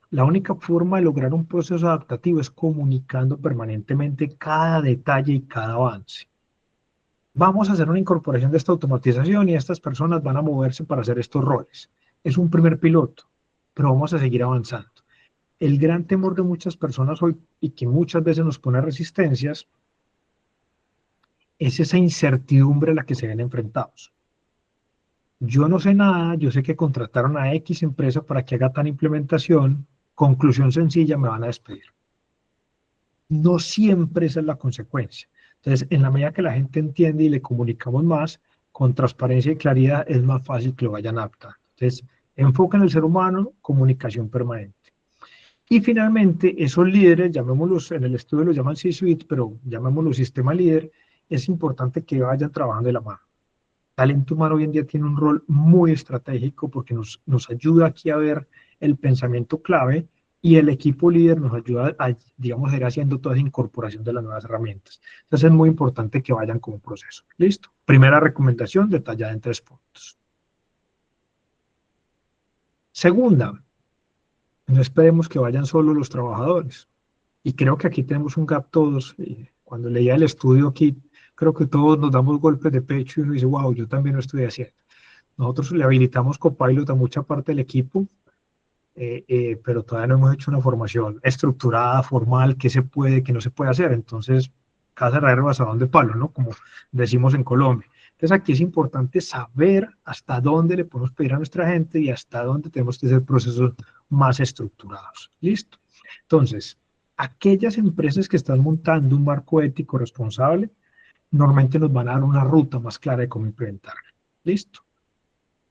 La única forma de lograr un proceso adaptativo es comunicando permanentemente cada detalle y cada avance. Vamos a hacer una incorporación de esta automatización y estas personas van a moverse para hacer estos roles. Es un primer piloto, pero vamos a seguir avanzando. El gran temor de muchas personas hoy y que muchas veces nos pone resistencias es esa incertidumbre a la que se ven enfrentados. Yo no sé nada, yo sé que contrataron a X empresa para que haga tal implementación, conclusión sencilla, me van a despedir. No siempre esa es la consecuencia. Entonces, en la medida que la gente entiende y le comunicamos más, con transparencia y claridad, es más fácil que lo vayan adaptando. Entonces, enfoca en el ser humano, comunicación permanente. Y finalmente, esos líderes, llamémoslos, en el estudio los llaman C-suite, pero llamémoslos sistema líder, es importante que vayan trabajando de la mano. Talento humano hoy en día tiene un rol muy estratégico porque nos ayuda aquí a ver el pensamiento clave y el equipo líder nos ayuda a, digamos, a ir haciendo toda esa incorporación de las nuevas herramientas. Entonces es muy importante que vayan como proceso. ¿Listo? Primera recomendación detallada en 3 puntos. Segunda, no esperemos que vayan solo los trabajadores. Y creo que aquí tenemos un gap todos. Cuando leía el estudio aquí, creo que todos nos damos golpes de pecho y uno dice, wow, yo también lo estoy haciendo. Nosotros le habilitamos Copilot a mucha parte del equipo, pero todavía no hemos hecho una formación estructurada, formal, qué se puede, qué no se puede hacer. Entonces, cada herrero basadón de palo, ¿no? Como decimos en Colombia. Entonces, aquí es importante saber hasta dónde le podemos pedir a nuestra gente y hasta dónde tenemos que hacer procesos más estructurados. ¿Listo? Entonces, aquellas empresas que están montando un marco ético responsable, normalmente nos van a dar una ruta más clara de cómo implementarlo. ¿Listo?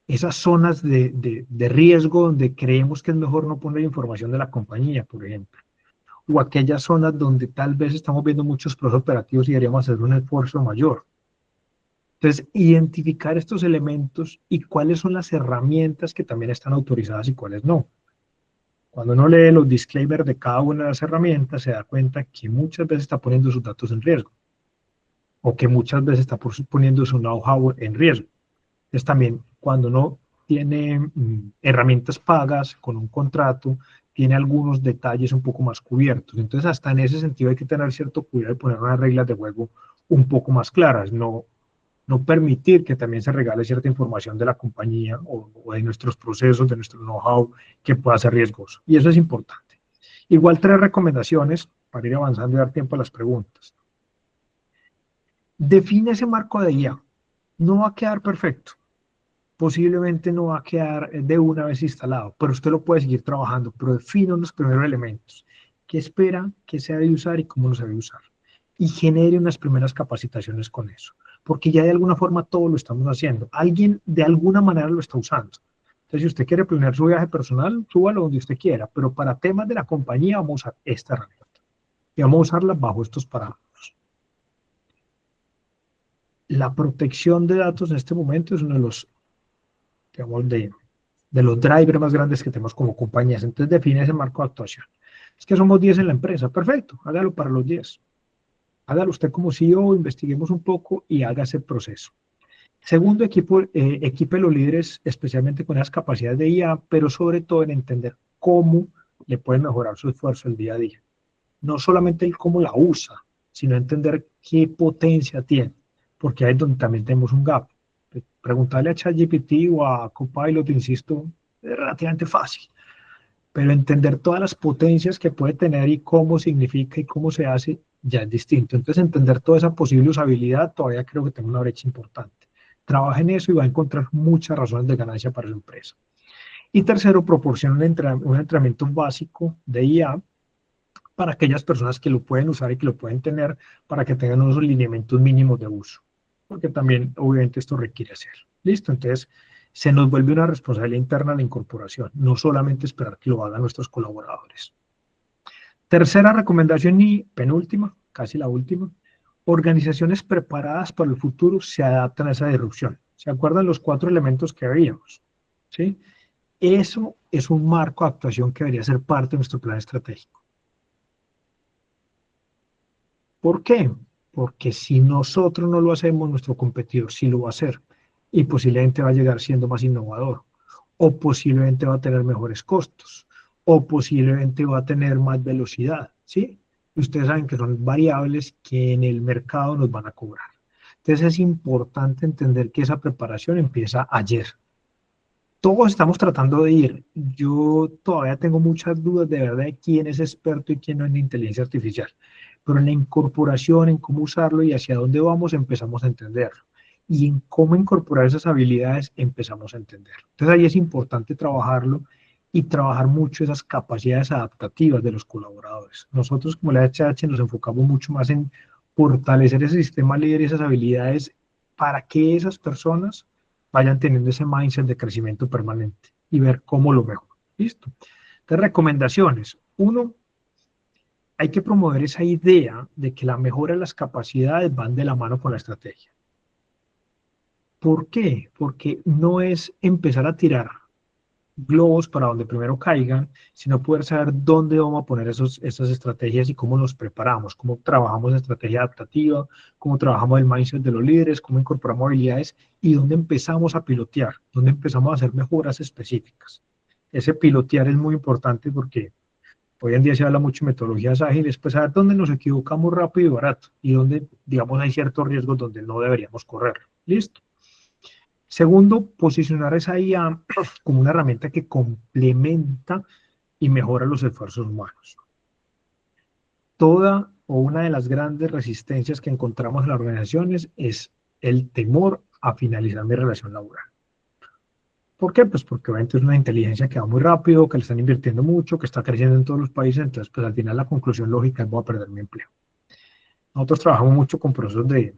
Esas zonas de riesgo donde creemos que es mejor no poner información de la compañía, por ejemplo, o aquellas zonas donde tal vez estamos viendo muchos procesos operativos y deberíamos hacer un esfuerzo mayor. Entonces, identificar estos elementos y cuáles son las herramientas que también están autorizadas y cuáles no. Cuando uno lee los disclaimers de cada una de las herramientas, se da cuenta que muchas veces está poniendo sus datos en riesgo, o que muchas veces está poniendo su know-how en riesgo. Entonces también cuando uno tiene herramientas pagas con un contrato, tiene algunos detalles un poco más cubiertos. Entonces hasta en ese sentido hay que tener cierto cuidado de poner unas reglas de juego un poco más claras. No no permitir que también se regale cierta información de la compañía o de nuestros procesos, de nuestro know-how, que pueda ser riesgoso. Y eso es importante. Igual 3 recomendaciones para ir avanzando y dar tiempo a las preguntas. Define ese marco de IA. No va a quedar perfecto. Posiblemente no va a quedar de una vez instalado, pero usted lo puede seguir trabajando, pero define los primeros elementos. ¿Qué espera? ¿Qué se debe usar y cómo lo se debe usar? Y genere unas primeras capacitaciones con eso, porque ya de alguna forma todo lo estamos haciendo. Alguien de alguna manera lo está usando. Entonces, si usted quiere planear su viaje personal, súbalo donde usted quiera, pero para temas de la compañía vamos a usar esta herramienta y vamos a usarla bajo estos parámetros. La protección de datos en este momento es uno de los, digamos, de los drivers más grandes que tenemos como compañías. Entonces define ese marco de actuación. Es que somos 10 en la empresa, perfecto, hágalo para los 10. Hágalo usted como CEO, investiguemos un poco y haga ese proceso. Segundo, equipe los líderes especialmente con esas capacidades de IA, pero sobre todo en entender cómo le pueden mejorar su esfuerzo el día a día. No solamente el cómo la usa, sino entender qué potencia tiene, porque ahí es donde también tenemos un gap. Preguntarle a ChatGPT o a Copilot, insisto, es relativamente fácil, pero entender todas las potencias que puede tener y cómo significa y cómo se hace ya es distinto. Entonces, entender toda esa posible usabilidad todavía creo que tengo una brecha importante. Trabaja en eso y va a encontrar muchas razones de ganancia para su empresa. Y tercero, proporciona un entrenamiento básico de IA para aquellas personas que lo pueden usar y que lo pueden tener para que tengan unos lineamientos mínimos de uso, porque también obviamente esto requiere hacer. Listo, entonces se nos vuelve una responsabilidad interna la incorporación, no solamente esperar que lo hagan nuestros colaboradores. Tercera recomendación y penúltima, casi la última, organizaciones preparadas para el futuro se adaptan a esa disrupción. ¿Se acuerdan los 4 elementos que veíamos? ¿Sí? Eso es un marco de actuación que debería ser parte de nuestro plan estratégico. ¿Por qué? Porque si nosotros no lo hacemos, nuestro competidor sí lo va a hacer y posiblemente va a llegar siendo más innovador, o posiblemente va a tener mejores costos, o posiblemente va a tener más velocidad, ¿sí? Ustedes saben que son variables que en el mercado nos van a cobrar. Entonces es importante entender que esa preparación empieza ayer. Todos estamos tratando de ir. Yo todavía tengo muchas dudas de verdad de quién es experto y quién no en inteligencia artificial. Pero en la incorporación, en cómo usarlo y hacia dónde vamos, empezamos a entenderlo. Y en cómo incorporar esas habilidades, empezamos a entenderlo. Entonces ahí es importante trabajarlo y trabajar mucho esas capacidades adaptativas de los colaboradores. Nosotros como la HH nos enfocamos mucho más en fortalecer ese sistema líder y esas habilidades para que esas personas vayan teniendo ese mindset de crecimiento permanente y ver cómo lo mejor. ¿Listo? Entonces, recomendaciones. 1, hay que promover esa idea de que la mejora de las capacidades van de la mano con la estrategia. ¿Por qué? Porque no es empezar a tirar globos para donde primero caigan, sino poder saber dónde vamos a poner esas estrategias y cómo nos preparamos, cómo trabajamos la estrategia adaptativa, cómo trabajamos el mindset de los líderes, cómo incorporamos habilidades y dónde empezamos a pilotear, dónde empezamos a hacer mejoras específicas. Ese pilotear es muy importante porque hoy en día se habla mucho de metodologías ágiles, pues saber dónde nos equivocamos rápido y barato y dónde, digamos, hay ciertos riesgos donde no deberíamos correr. ¿Listo? Segundo, posicionar esa IA como una herramienta que complementa y mejora los esfuerzos humanos. Toda o una de las grandes resistencias que encontramos en las organizaciones es el temor a finalizar mi relación laboral. ¿Por qué? Pues porque obviamente es una inteligencia que va muy rápido, que le están invirtiendo mucho, que está creciendo en todos los países, entonces pues al final la conclusión lógica es voy a perder mi empleo. Nosotros trabajamos mucho con procesos de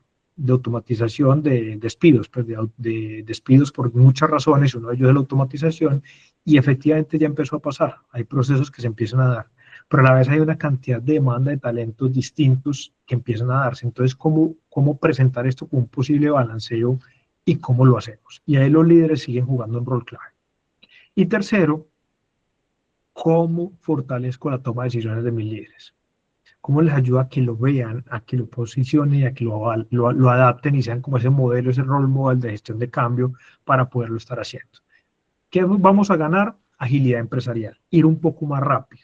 automatización de despidos, pues de despidos por muchas razones, uno de ellos es la automatización, y efectivamente ya empezó a pasar, hay procesos que se empiezan a dar, pero a la vez hay una cantidad de demanda de talentos distintos que empiezan a darse. Entonces, ¿cómo presentar esto con un posible balanceo y cómo lo hacemos? Y ahí los líderes siguen jugando un rol clave. Y tercero, ¿cómo fortalezco la toma de decisiones de mis líderes? ¿Cómo les ayuda a que lo vean, a que lo posicionen y a que lo adapten y sean como ese modelo, ese role model de gestión de cambio para poderlo estar haciendo? ¿Qué vamos a ganar? Agilidad empresarial, ir un poco más rápido,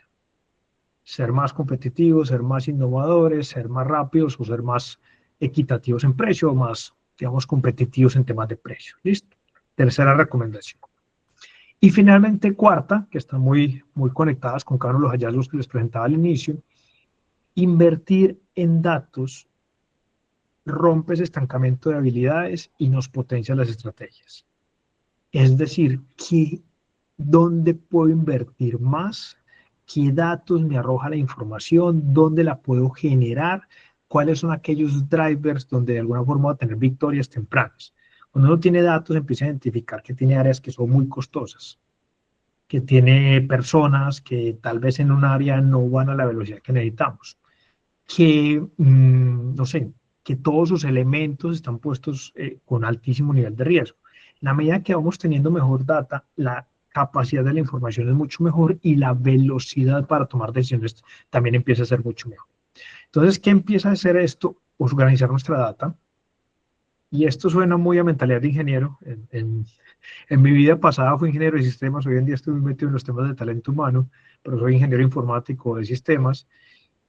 ser más competitivos, ser más innovadores, ser más rápidos o ser más equitativos en precio, más digamos, competitivos en temas de precio. ¿Listo? Tercera recomendación. Y finalmente, cuarta, que están muy conectadas con cada uno de los hallazgos que les presentaba al inicio, invertir en datos rompe ese estancamiento de habilidades y nos potencia las estrategias. Es decir, ¿dónde puedo invertir más? ¿Qué datos me arroja la información? ¿Dónde la puedo generar? ¿Cuáles son aquellos drivers donde de alguna forma va a tener victorias tempranas? Cuando uno tiene datos, empieza a identificar que tiene áreas que son muy costosas, que tiene personas que tal vez en un área no van a la velocidad que necesitamos, que, no sé, que todos sus elementos están puestos con altísimo nivel de riesgo. En la medida que vamos teniendo mejor data, la capacidad de la información es mucho mejor y la velocidad para tomar decisiones también empieza a ser mucho mejor. Entonces, ¿qué empieza a hacer esto? Pues organizar nuestra data. Y esto suena muy a mentalidad de ingeniero. En mi vida pasada fui ingeniero de sistemas, hoy en día estoy muy metido en los temas de talento humano, pero soy ingeniero informático de sistemas.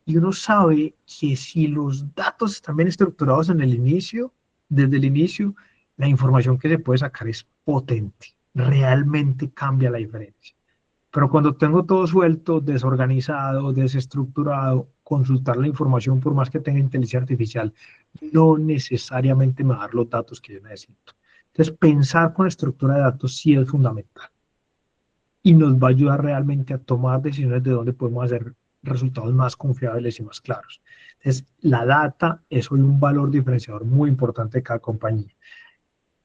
Y uno sabe que si los datos están bien estructurados en el inicio, desde el inicio, la información que se puede sacar es potente, realmente cambia la diferencia. Pero cuando tengo todo suelto, desorganizado, desestructurado, consultar la información, por más que tenga inteligencia artificial, no necesariamente me va a dar los datos que yo necesito. Entonces, pensar con estructura de datos sí es fundamental y nos va a ayudar realmente a tomar decisiones de dónde podemos hacer resultados más confiables y más claros. Entonces, la data es hoy un valor diferenciador muy importante de cada compañía.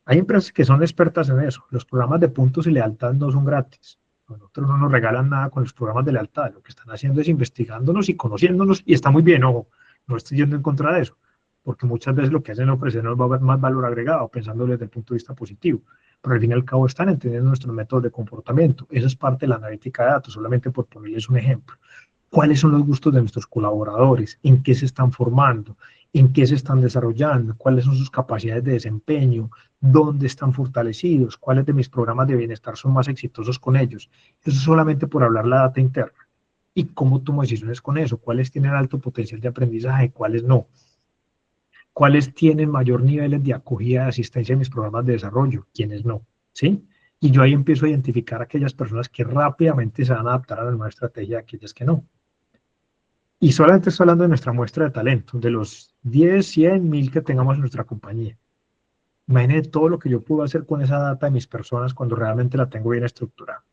Hay empresas que son expertas en eso. Los programas de puntos y lealtad no son gratis. A nosotros no nos regalan nada con los programas de lealtad. Lo que están haciendo es investigándonos y conociéndonos, y está muy bien, ojo, no estoy yendo en contra de eso, porque muchas veces lo que hacen es ofrecernos va a haber más valor agregado, pensándolo desde el punto de vista positivo. Pero al fin y al cabo están entendiendo nuestros métodos de comportamiento. Eso es parte de la analítica de datos, solamente por ponerles un ejemplo. ¿Cuáles son los gustos de nuestros colaboradores? ¿En qué se están formando? ¿En qué se están desarrollando? ¿Cuáles son sus capacidades de desempeño? ¿Dónde están fortalecidos? ¿Cuáles de mis programas de bienestar son más exitosos con ellos? Eso solamente por hablar la data interna. ¿Y cómo tomo decisiones con eso? ¿Cuáles tienen alto potencial de aprendizaje? ¿Cuáles no? ¿Cuáles tienen mayor niveles de acogida de asistencia en mis programas de desarrollo? ¿Quiénes no? ¿Sí? Y yo ahí empiezo a identificar a aquellas personas que rápidamente se van a adaptar a la nueva estrategia y aquellas que no. Y solamente estoy hablando de nuestra muestra de talento, de los 10, 100, 1000 que tengamos en nuestra compañía. Imagínense todo lo que yo puedo hacer con esa data de mis personas cuando realmente la tengo bien estructurada.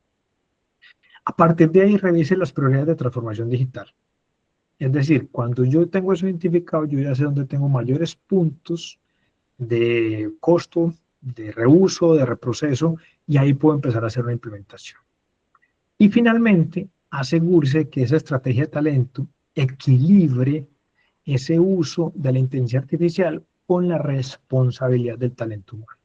A partir de ahí, revise las prioridades de transformación digital. Es decir, cuando yo tengo eso identificado, yo ya sé dónde tengo mayores puntos de costo, de reuso, de reproceso, y ahí puedo empezar a hacer una implementación. Y finalmente, asegúrese que esa estrategia de talento equilibre ese uso de la inteligencia artificial con la responsabilidad del talento humano.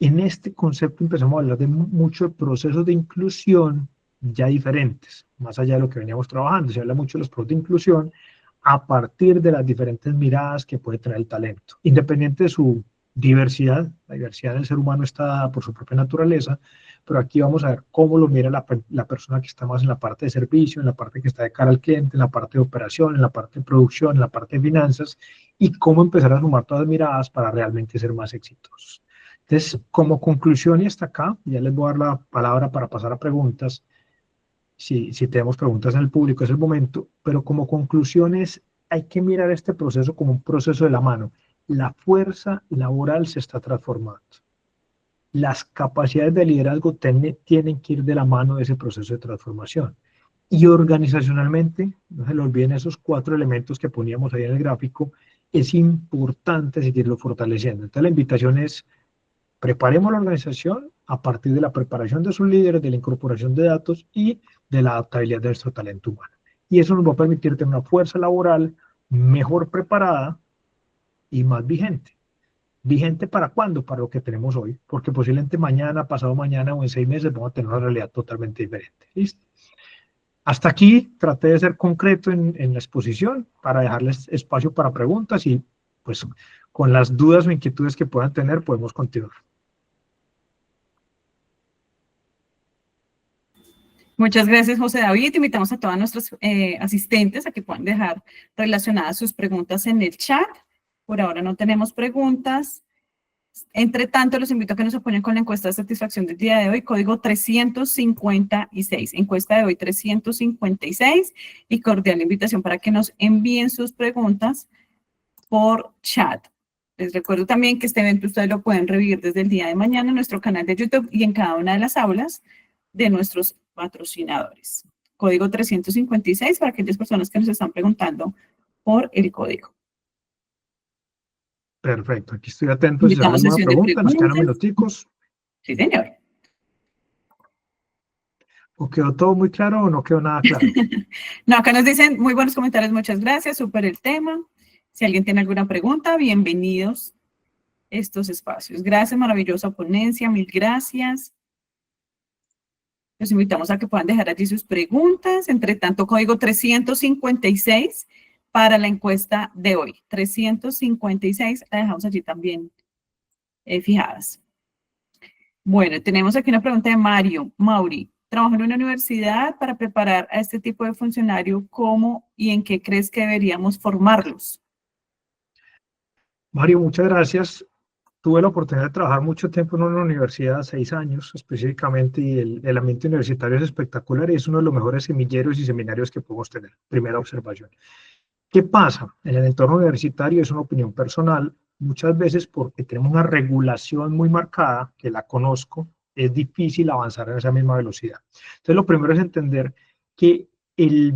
En este concepto empezamos a hablar de muchos procesos de inclusión ya diferentes, más allá de lo que veníamos trabajando. Se habla mucho de los procesos de inclusión a partir de las diferentes miradas que puede tener el talento, independiente de su diversidad. La diversidad del ser humano está dada por su propia naturaleza, pero aquí vamos a ver cómo lo mira la persona que está más en la parte de servicio, en la parte que está de cara al cliente, en la parte de operación, en la parte de producción, en la parte de finanzas, y cómo empezar a sumar todas las miradas para realmente ser más exitosos. Entonces, como conclusión, y hasta acá, ya les voy a dar la palabra para pasar a preguntas. Si tenemos preguntas en el público, es el momento, pero como conclusiones, hay que mirar este proceso como un proceso de la mano. La fuerza laboral se está transformando. Las capacidades de liderazgo tienen que ir de la mano de ese proceso de transformación. Y organizacionalmente, no se le olviden esos 4 elementos que poníamos ahí en el gráfico, es importante seguirlo fortaleciendo. Entonces la invitación es: preparemos la organización a partir de la preparación de sus líderes, de la incorporación de datos y de la adaptabilidad de nuestro talento humano. Y eso nos va a permitir tener una fuerza laboral mejor preparada y más vigente. ¿Vigente para cuándo? Para lo que tenemos hoy, porque posiblemente mañana, pasado mañana o en 6 meses vamos a tener una realidad totalmente diferente. ¿Listo? Hasta aquí traté de ser concreto en la exposición para dejarles espacio para preguntas y pues con las dudas o inquietudes que puedan tener podemos continuar. Muchas gracias, José David. Invitamos a todos nuestros asistentes a que puedan dejar relacionadas sus preguntas en el chat. Por ahora no tenemos preguntas. Entre tanto, los invito a que nos apoyen con la encuesta de satisfacción del día de hoy, código 356. Encuesta de hoy 356 y cordial invitación para que nos envíen sus preguntas por chat. Les recuerdo también que este evento ustedes lo pueden revivir desde el día de mañana en nuestro canal de YouTube y en cada una de las aulas de nuestros patrocinadores. Código 356 para aquellas personas que nos están preguntando por el código. Perfecto, aquí estoy atento. Si hay Invitamos alguna sesión de pregunta, nos quedan preguntas. minuticos. Sí, señor. ¿O quedó todo muy claro o no quedó nada claro? No, acá nos dicen muy buenos comentarios, muchas gracias, súper el tema. Si alguien tiene alguna pregunta, bienvenidos a estos espacios. Gracias, maravillosa ponencia, mil gracias. Los invitamos a que puedan dejar allí sus preguntas. Entre tanto, código 356 para la encuesta de hoy. 356, la dejamos allí también fijadas. Bueno, tenemos aquí una pregunta de Mauri. Trabajo en una universidad para preparar a este tipo de funcionario. ¿Cómo y en qué crees que deberíamos formarlos? Mario, muchas gracias. Tuve la oportunidad de trabajar mucho tiempo en una universidad, 6 años específicamente, y el ambiente universitario es espectacular y es uno de los mejores semilleros y seminarios que podemos tener. Primera observación. ¿Qué pasa? En el entorno universitario es una opinión personal, muchas veces porque tenemos una regulación muy marcada, que la conozco, es difícil avanzar en esa misma velocidad. Entonces, lo primero es entender que el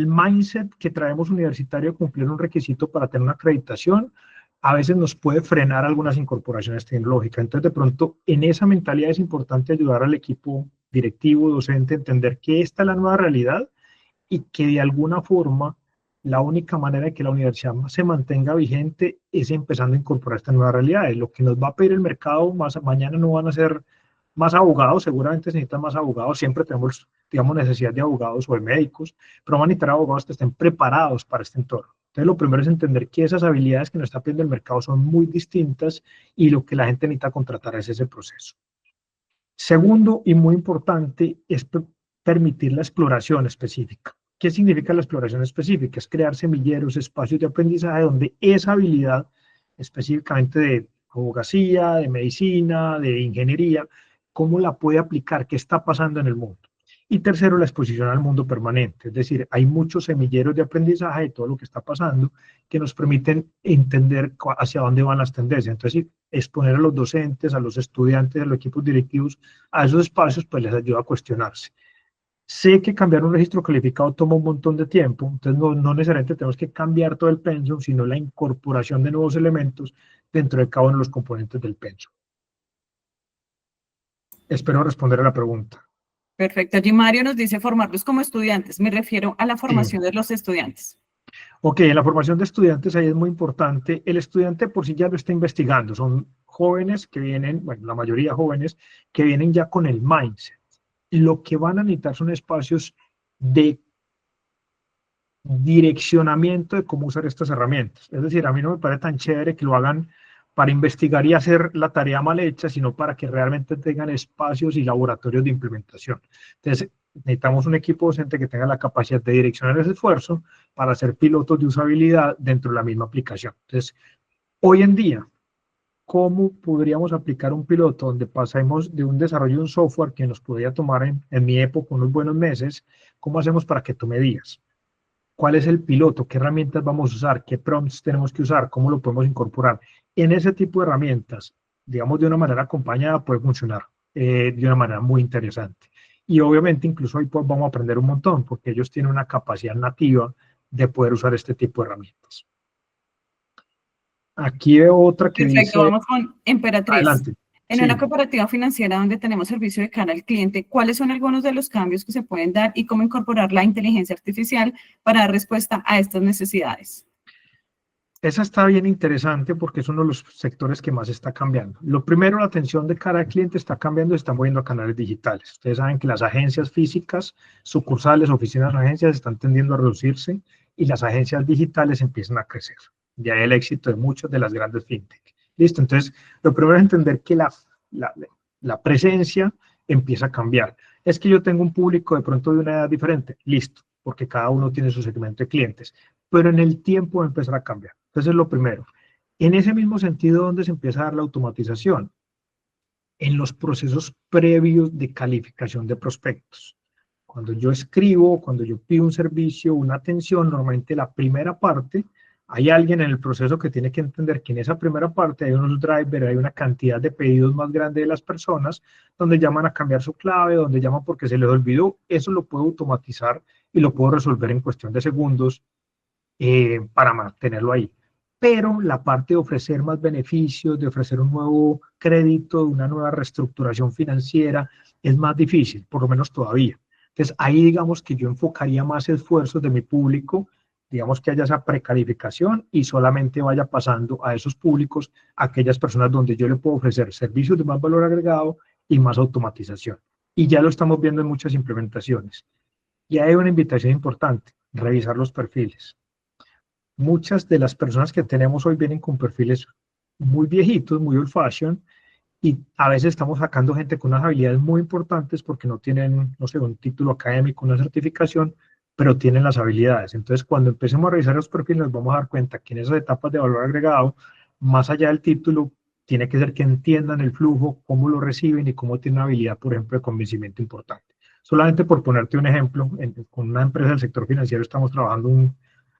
mindset que traemos universitario a cumplir un requisito para tener una acreditación a veces nos puede frenar algunas incorporaciones tecnológicas. Entonces, de pronto, en esa mentalidad es importante ayudar al equipo directivo, docente, a entender que esta es la nueva realidad y que de alguna forma la única manera de que la universidad se mantenga vigente es empezando a incorporar estas nuevas realidades. Lo que nos va a pedir el mercado mañana no van a ser más abogados, seguramente se necesitan más abogados, siempre tenemos, digamos, necesidad de abogados o de médicos, pero van a necesitar abogados que estén preparados para este entorno. Entonces, lo primero es entender que esas habilidades que nos está pidiendo el mercado son muy distintas y lo que la gente necesita contratar es ese proceso. Segundo, y muy importante, es permitir la exploración específica. ¿Qué significa la exploración específica? Es crear semilleros, espacios de aprendizaje donde esa habilidad, específicamente de abogacía, de medicina, de ingeniería, cómo la puede aplicar, qué está pasando en el mundo. Y tercero, la exposición al mundo permanente, es decir, hay muchos semilleros de aprendizaje de todo lo que está pasando que nos permiten entender hacia dónde van las tendencias. Entonces, exponer a los docentes, a los estudiantes, a los equipos directivos a esos espacios, pues les ayuda a cuestionarse. Sé que cambiar un registro calificado toma un montón de tiempo, entonces no necesariamente tenemos que cambiar todo el pensum, sino la incorporación de nuevos elementos dentro de cada uno de los componentes del pensum. Espero responder a la pregunta. Perfecto. Allí Mario nos dice formarlos como estudiantes. Me refiero a la formación de los estudiantes. Ok, en la formación de estudiantes ahí es muy importante. El estudiante por sí ya lo está investigando. Son jóvenes que vienen, bueno, la mayoría jóvenes, que vienen ya con el mindset. Lo que van a necesitar son espacios de direccionamiento de cómo usar estas herramientas. Es decir, a mí no me parece tan chévere que lo hagan para investigar y hacer la tarea mal hecha, sino para que realmente tengan espacios y laboratorios de implementación. Entonces, necesitamos un equipo docente que tenga la capacidad de direccionar ese esfuerzo para hacer pilotos de usabilidad dentro de la misma aplicación. Entonces, hoy en día, ¿cómo podríamos aplicar un piloto donde pasemos de un desarrollo de un software que nos podría tomar en mi época unos buenos meses? ¿Cómo hacemos para que tome días? ¿Cuál es el piloto? ¿Qué herramientas vamos a usar? ¿Qué prompts tenemos que usar? ¿Cómo lo podemos incorporar? En ese tipo de herramientas, digamos de una manera acompañada, puede funcionar de una manera muy interesante. Y obviamente incluso ahí pues, vamos a aprender un montón, porque ellos tienen una capacidad nativa de poder usar este tipo de herramientas. Aquí veo otra que Perfecto, dice, vamos con Emperatriz. adelante. En Sí. una cooperativa financiera donde tenemos servicio de cara al cliente, ¿cuáles son algunos de los cambios que se pueden dar y cómo incorporar la inteligencia artificial para dar respuesta a estas necesidades? Esa está bien interesante porque es uno de los sectores que más está cambiando. Lo primero, la atención de cara al cliente está cambiando, se están moviendo a canales digitales. Ustedes saben que las agencias físicas, sucursales, oficinas, agencias están tendiendo a reducirse y las agencias digitales empiezan a crecer. De ahí el éxito de muchas de las grandes fintech. Listo, entonces lo primero es entender que la presencia empieza a cambiar. Es que yo tengo un público de pronto de una edad diferente, listo, porque cada uno tiene su segmento de clientes, pero en el tiempo va a empezar a cambiar. Entonces, lo primero, En ese mismo sentido, ¿dónde se empieza a dar la automatización? En los procesos previos de calificación de prospectos. Cuando yo escribo, cuando yo pido un servicio, una atención, normalmente la primera parte, hay alguien en el proceso que tiene que entender que en esa primera parte hay unos drivers, hay una cantidad de pedidos más grande de las personas, donde llaman a cambiar su clave, donde llaman porque se les olvidó. Eso lo puedo automatizar y lo puedo resolver en cuestión de segundos para mantenerlo ahí. Pero la parte de ofrecer más beneficios, de ofrecer un nuevo crédito, una nueva reestructuración financiera, es más difícil, por lo menos todavía. Entonces, ahí digamos que yo enfocaría más esfuerzos de mi público, digamos que haya esa precalificación y solamente vaya pasando a esos públicos aquellas personas donde yo le puedo ofrecer servicios de más valor agregado y más automatización. Y ya lo estamos viendo en muchas implementaciones. Y hay una invitación importante, revisar los perfiles. Muchas de las personas que tenemos hoy vienen con perfiles muy viejitos, muy old fashion, y a veces estamos sacando gente con unas habilidades muy importantes porque no tienen, no sé, un título académico, una certificación, pero tienen las habilidades. Entonces, cuando empecemos a revisar los perfiles, nos vamos a dar cuenta que en esas etapas de valor agregado, más allá del título, tiene que ser que entiendan el flujo, cómo lo reciben y cómo tienen una habilidad, por ejemplo, de convencimiento importante. Solamente por ponerte un ejemplo, con una empresa del sector financiero estamos trabajando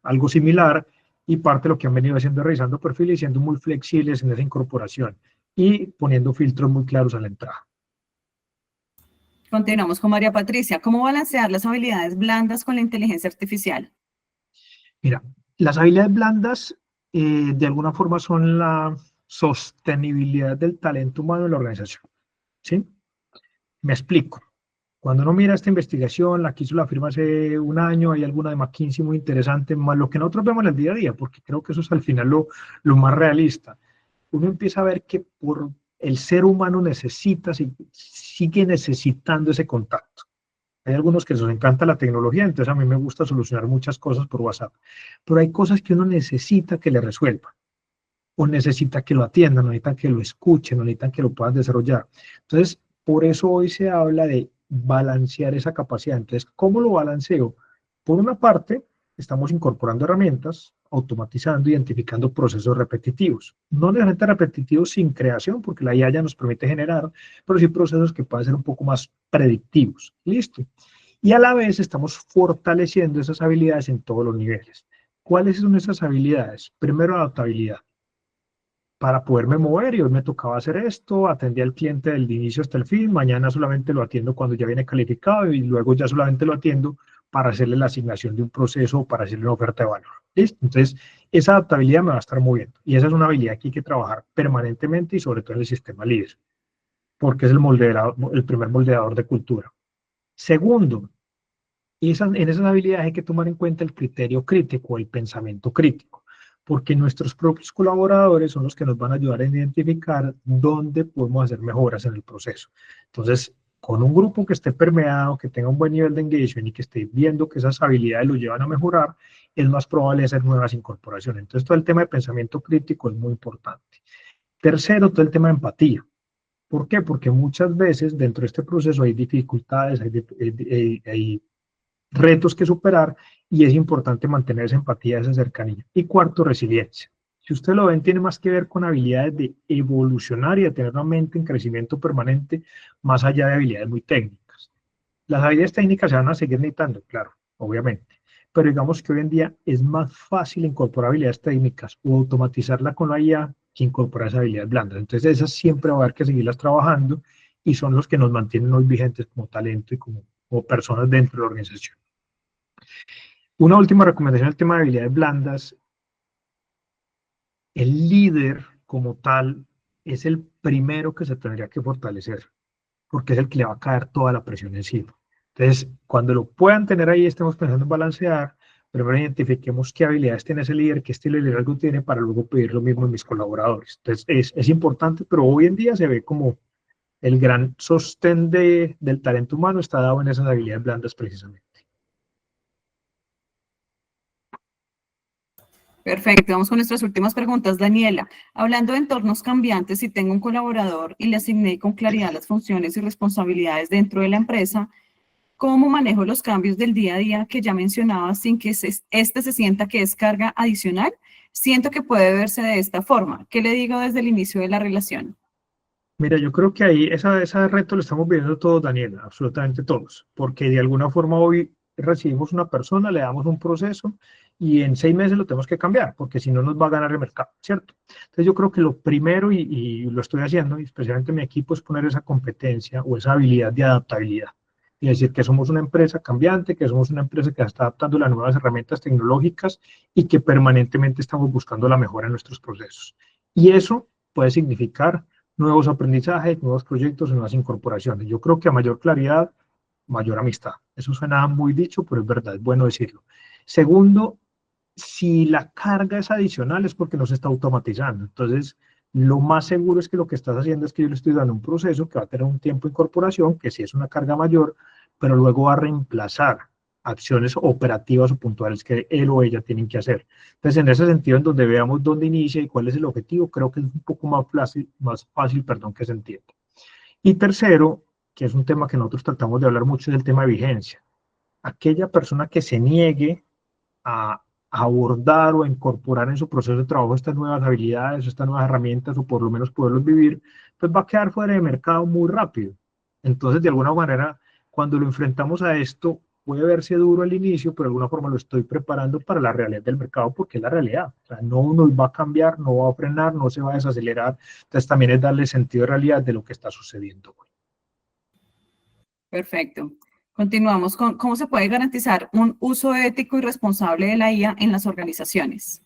algo similar y parte de lo que han venido haciendo es revisando perfiles y siendo muy flexibles en esa incorporación y poniendo filtros muy claros a la entrada. Continuamos con María Patricia. ¿Cómo balancear las habilidades blandas con la inteligencia artificial? Mira, las habilidades blandas de alguna forma son la sostenibilidad del talento humano en la organización. ¿Sí? Me explico. Cuando uno mira esta investigación, la que hizo la firma hace un año, hay alguna de McKinsey muy interesante, más lo que nosotros vemos en el día a día, porque creo que eso es al final lo más realista. Uno empieza a ver que por el ser humano necesita, sigue necesitando ese contacto. Hay algunos que les encanta la tecnología, entonces a mí me gusta solucionar muchas cosas por WhatsApp, pero hay cosas que uno necesita que le resuelvan, o necesita que lo atiendan, o necesita que lo escuchen, o necesitan que lo puedan desarrollar. Entonces, por eso hoy se habla de balancear esa capacidad. Entonces, ¿cómo lo balanceo? Por una parte, estamos incorporando herramientas, automatizando, identificando procesos repetitivos. No necesariamente repetitivos sin creación, porque la IA ya nos permite generar, pero sí procesos que pueden ser un poco más predictivos. ¿Listo? Y a la vez estamos fortaleciendo esas habilidades en todos los niveles. ¿Cuáles son esas habilidades? Primero, adaptabilidad para poderme mover y hoy me tocaba hacer esto, atendí al cliente del inicio hasta el fin, mañana solamente lo atiendo cuando ya viene calificado y luego ya solamente lo atiendo para hacerle la asignación de un proceso o para hacerle una oferta de valor. ¿Listo? Entonces, esa adaptabilidad me va a estar moviendo y esa es una habilidad que hay que trabajar permanentemente y sobre todo en el sistema líder, porque es el primer moldeador de cultura. Segundo, en esas habilidades hay que tomar en cuenta el criterio crítico, el pensamiento crítico, porque nuestros propios colaboradores son los que nos van a ayudar a identificar dónde podemos hacer mejoras en el proceso. Entonces, con un grupo que esté permeado, que tenga un buen nivel de engagement y que esté viendo que esas habilidades lo llevan a mejorar, es más probable hacer nuevas incorporaciones. Entonces, todo el tema de pensamiento crítico es muy importante. Tercero, todo el tema de empatía. ¿Por qué? Porque muchas veces dentro de este proceso hay dificultades, hay retos que superar y es importante mantener esa empatía, esa cercanía. Y cuarto, resiliencia. Si usted lo ven, tiene más que ver con habilidades de evolucionar y de tener una mente en crecimiento permanente, más allá de habilidades muy técnicas. Las habilidades técnicas se van a seguir necesitando, claro, obviamente, pero digamos que hoy en día es más fácil incorporar habilidades técnicas o automatizarla con la IA que incorporar esas habilidades blandas. Entonces esas siempre va a haber que seguirlas trabajando y son los que nos mantienen hoy vigentes como talento y como personas dentro de la organización. Una última recomendación, el tema de habilidades blandas. El líder como tal es el primero que se tendría que fortalecer, porque es el que le va a caer toda la presión encima. Entonces, cuando lo puedan tener ahí, estemos pensando en balancear, primero identifiquemos qué habilidades tiene ese líder, qué estilo de liderazgo tiene, para luego pedir lo mismo a mis colaboradores. Entonces, es importante, pero hoy en día se ve como el gran sostén del talento humano está dado en esas habilidades blandas precisamente. Perfecto, vamos con nuestras últimas preguntas. Daniela, hablando de entornos cambiantes, si tengo un colaborador y le asigné con claridad las funciones y responsabilidades dentro de la empresa, ¿cómo manejo los cambios del día a día que ya mencionaba sin que este se sienta que es carga adicional? Siento que puede verse de esta forma. ¿Qué le digo desde el inicio de la relación? Mira, yo creo que ahí ese reto lo estamos viviendo todos, Daniela, absolutamente todos, porque de alguna forma hoy recibimos una persona, le damos un proceso y en 6 meses lo tenemos que cambiar, porque si no nos va a ganar el mercado, ¿cierto? Entonces yo creo que lo primero, y lo estoy haciendo, y especialmente mi equipo, es poner esa competencia o esa habilidad de adaptabilidad. Y decir que somos una empresa cambiante, que somos una empresa que está adaptando las nuevas herramientas tecnológicas y que permanentemente estamos buscando la mejora en nuestros procesos. Y eso puede significar nuevos aprendizajes, nuevos proyectos, nuevas incorporaciones. Yo creo que a mayor claridad, mayor amistad. Eso suena muy dicho, pero es verdad, es bueno decirlo. Segundo, si la carga es adicional es porque no se está automatizando. Entonces, lo más seguro es que lo que estás haciendo es que yo le estoy dando un proceso que va a tener un tiempo de incorporación, que sí es una carga mayor, pero luego va a reemplazar acciones operativas o puntuales que él o ella tienen que hacer. Entonces, en ese sentido, en donde veamos dónde inicia y cuál es el objetivo, creo que es un poco más fácil, perdón, que se entienda. Y tercero, que es un tema que nosotros tratamos de hablar mucho, es el tema de vigencia. Aquella persona que se niegue a abordar o a incorporar en su proceso de trabajo estas nuevas habilidades, estas nuevas herramientas, o por lo menos poderlos vivir, pues va a quedar fuera de mercado muy rápido. Entonces, de alguna manera, cuando lo enfrentamos a esto, puede verse duro al inicio, pero de alguna forma lo estoy preparando para la realidad del mercado, porque es la realidad. O sea, no nos va a cambiar, no va a frenar, no se va a desacelerar. Entonces, también es darle sentido de realidad de lo que está sucediendo hoy. Perfecto. Continuamos con cómo se puede garantizar un uso ético y responsable de la IA en las organizaciones.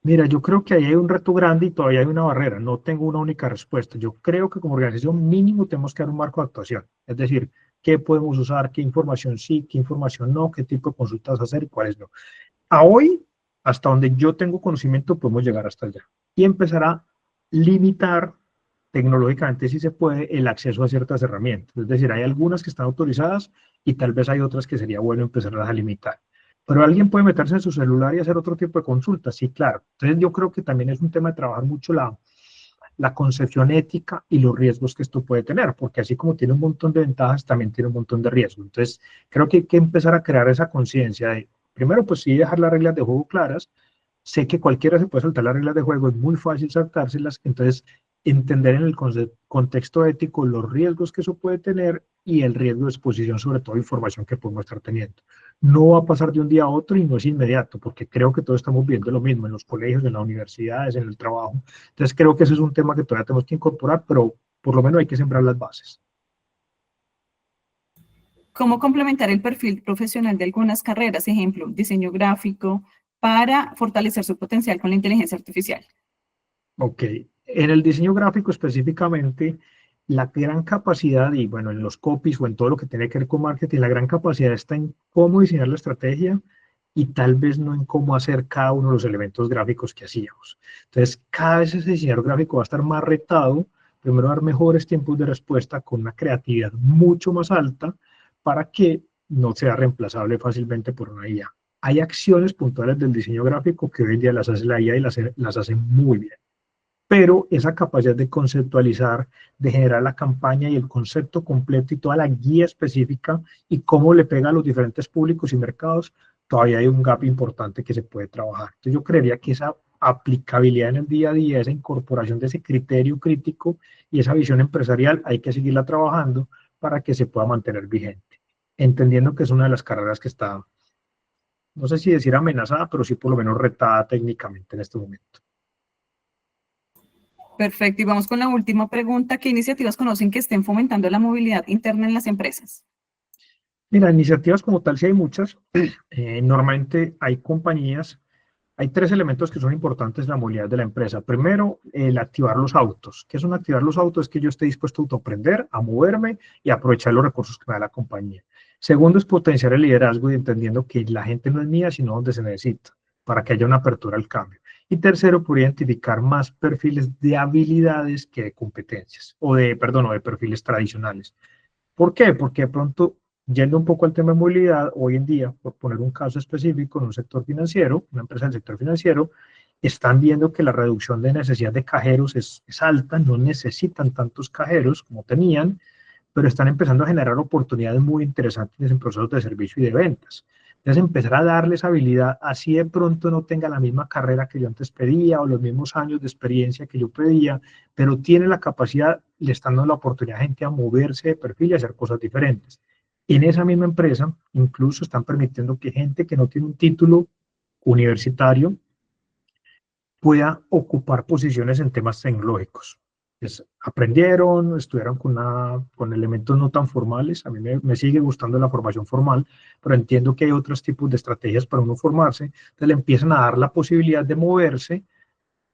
Mira, yo creo que ahí hay un reto grande y todavía hay una barrera. No tengo una única respuesta. Yo creo que como organización mínimo tenemos que dar un marco de actuación. Es decir, qué podemos usar, qué información sí, qué información no, qué tipo de consultas hacer y cuáles no. A hoy, hasta donde yo tengo conocimiento, podemos llegar hasta allá. Y empezar a limitar tecnológicamente, si se puede, el acceso a ciertas herramientas. Es decir, hay algunas que están autorizadas y tal vez hay otras que sería bueno empezarlas a limitar. Pero alguien puede meterse en su celular y hacer otro tipo de consultas, sí, claro. Entonces yo creo que también es un tema de trabajar mucho la concepción ética y los riesgos que esto puede tener, porque así como tiene un montón de ventajas, también tiene un montón de riesgos. Entonces creo que hay que empezar a crear esa conciencia de, primero, pues sí, dejar las reglas de juego claras. Sé que cualquiera se puede saltar las reglas de juego, es muy fácil saltárselas, entonces entender en el contexto ético los riesgos que eso puede tener y el riesgo de exposición, sobre todo información que podemos estar teniendo. No va a pasar de un día a otro y no es inmediato, porque creo que todos estamos viendo lo mismo en los colegios, en las universidades, en el trabajo. Entonces creo que ese es un tema que todavía tenemos que incorporar, pero por lo menos hay que sembrar las bases. ¿Cómo complementar el perfil profesional de algunas carreras, ejemplo, diseño gráfico, para fortalecer su potencial con la inteligencia artificial? Ok, en el diseño gráfico específicamente, la gran capacidad, y bueno, en los copies o en todo lo que tiene que ver con marketing, la gran capacidad está en cómo diseñar la estrategia y tal vez no en cómo hacer cada uno de los elementos gráficos que hacíamos. Entonces, cada vez ese diseñador gráfico va a estar más retado, primero dar mejores tiempos de respuesta con una creatividad mucho más alta para que no sea reemplazable fácilmente por una IA. Hay acciones puntuales del diseño gráfico que hoy en día las hace la IA y las hace muy bien, pero esa capacidad de conceptualizar, de generar la campaña y el concepto completo y toda la guía específica y cómo le pega a los diferentes públicos y mercados, todavía hay un gap importante que se puede trabajar. Entonces yo creería que esa aplicabilidad en el día a día, esa incorporación de ese criterio crítico y esa visión empresarial, hay que seguirla trabajando para que se pueda mantener vigente, entendiendo que es una de las carreras que está, no sé si decir amenazada, pero sí por lo menos retada técnicamente en este momento. Perfecto. Y vamos con la última pregunta. ¿Qué iniciativas conocen que estén fomentando la movilidad interna en las empresas? Mira, iniciativas como tal sí hay muchas. Normalmente hay compañías, hay 3 elementos que son importantes en la movilidad de la empresa. Primero, el activar los autos. ¿Qué son activar los autos? Es que yo esté dispuesto a autoaprender, a moverme y a aprovechar los recursos que me da la compañía. Segundo, es potenciar el liderazgo y entendiendo que la gente no es mía, sino donde se necesita, para que haya una apertura al cambio. Y tercero, por identificar más perfiles de habilidades que de competencias, o de perfiles tradicionales. ¿Por qué? Porque de pronto, yendo un poco al tema de movilidad, hoy en día, por poner un caso específico en un sector financiero, una empresa del sector financiero, están viendo que la reducción de necesidad de cajeros es alta, no necesitan tantos cajeros como tenían, pero están empezando a generar oportunidades muy interesantes en procesos de servicio y de ventas. Entonces, empezar a darle esa habilidad, así de pronto no tenga la misma carrera que yo antes pedía o los mismos años de experiencia que yo pedía, pero tiene la capacidad, le están dando la oportunidad a gente a moverse de perfil y hacer cosas diferentes. En esa misma empresa, incluso están permitiendo que gente que no tiene un título universitario pueda ocupar posiciones en temas tecnológicos. Pues, aprendieron, estudiaron con elementos no tan formales. A mí me sigue gustando la formación formal, pero entiendo que hay otros tipos de estrategias para uno formarse. Entonces le empiezan a dar la posibilidad de moverse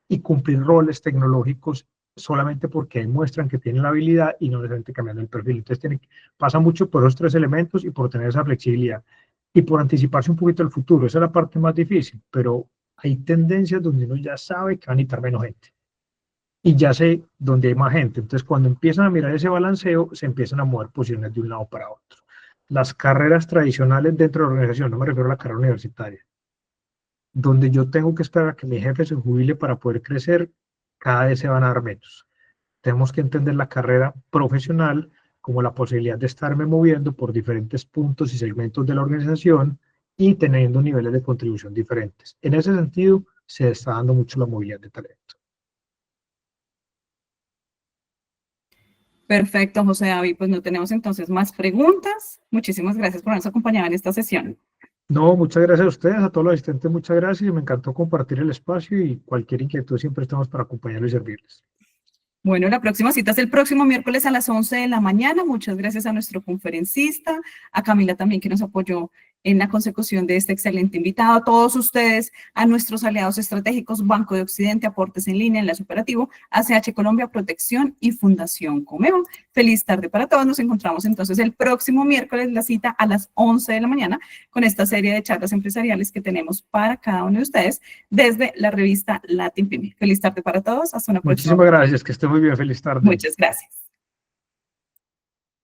y cumplir roles tecnológicos solamente porque demuestran que tienen la habilidad y no necesariamente cambiando el perfil. Entonces pasa mucho por esos tres elementos y por tener esa flexibilidad y por anticiparse un poquito al futuro. Esa es la parte más difícil, pero hay tendencias donde uno ya sabe que van a necesitar menos gente y ya sé dónde hay más gente. Entonces, cuando empiezan a mirar ese balanceo, se empiezan a mover posiciones de un lado para otro. Las carreras tradicionales dentro de la organización, no me refiero a la carrera universitaria, donde yo tengo que esperar a que mi jefe se jubile para poder crecer, cada vez se van a dar menos. Tenemos que entender la carrera profesional como la posibilidad de estarme moviendo por diferentes puntos y segmentos de la organización y teniendo niveles de contribución diferentes. En ese sentido, se está dando mucho la movilidad de talento. Perfecto, José David. Pues no tenemos entonces más preguntas. Muchísimas gracias por habernos acompañado en esta sesión. No, muchas gracias a ustedes, a todos los asistentes, muchas gracias. Me encantó compartir el espacio y cualquier inquietud siempre estamos para acompañarlos y servirles. Bueno, la próxima cita es el próximo miércoles a las 11 de la mañana. Muchas gracias a nuestro conferencista, a Camila también que nos apoyó en la consecución de este excelente invitado, a todos ustedes, a nuestros aliados estratégicos, Banco de Occidente, Aportes en Línea, Enlace Operativo, ACH Colombia, Protección y Fundación Comeo. Feliz tarde para todos. Nos encontramos entonces el próximo miércoles, la cita a las 11 de la mañana, con esta serie de charlas empresariales que tenemos para cada uno de ustedes desde la revista Latin Pyme. Feliz tarde para todos. Hasta una próxima. Muchísimas gracias, que esté muy bien, feliz tarde. Muchas gracias.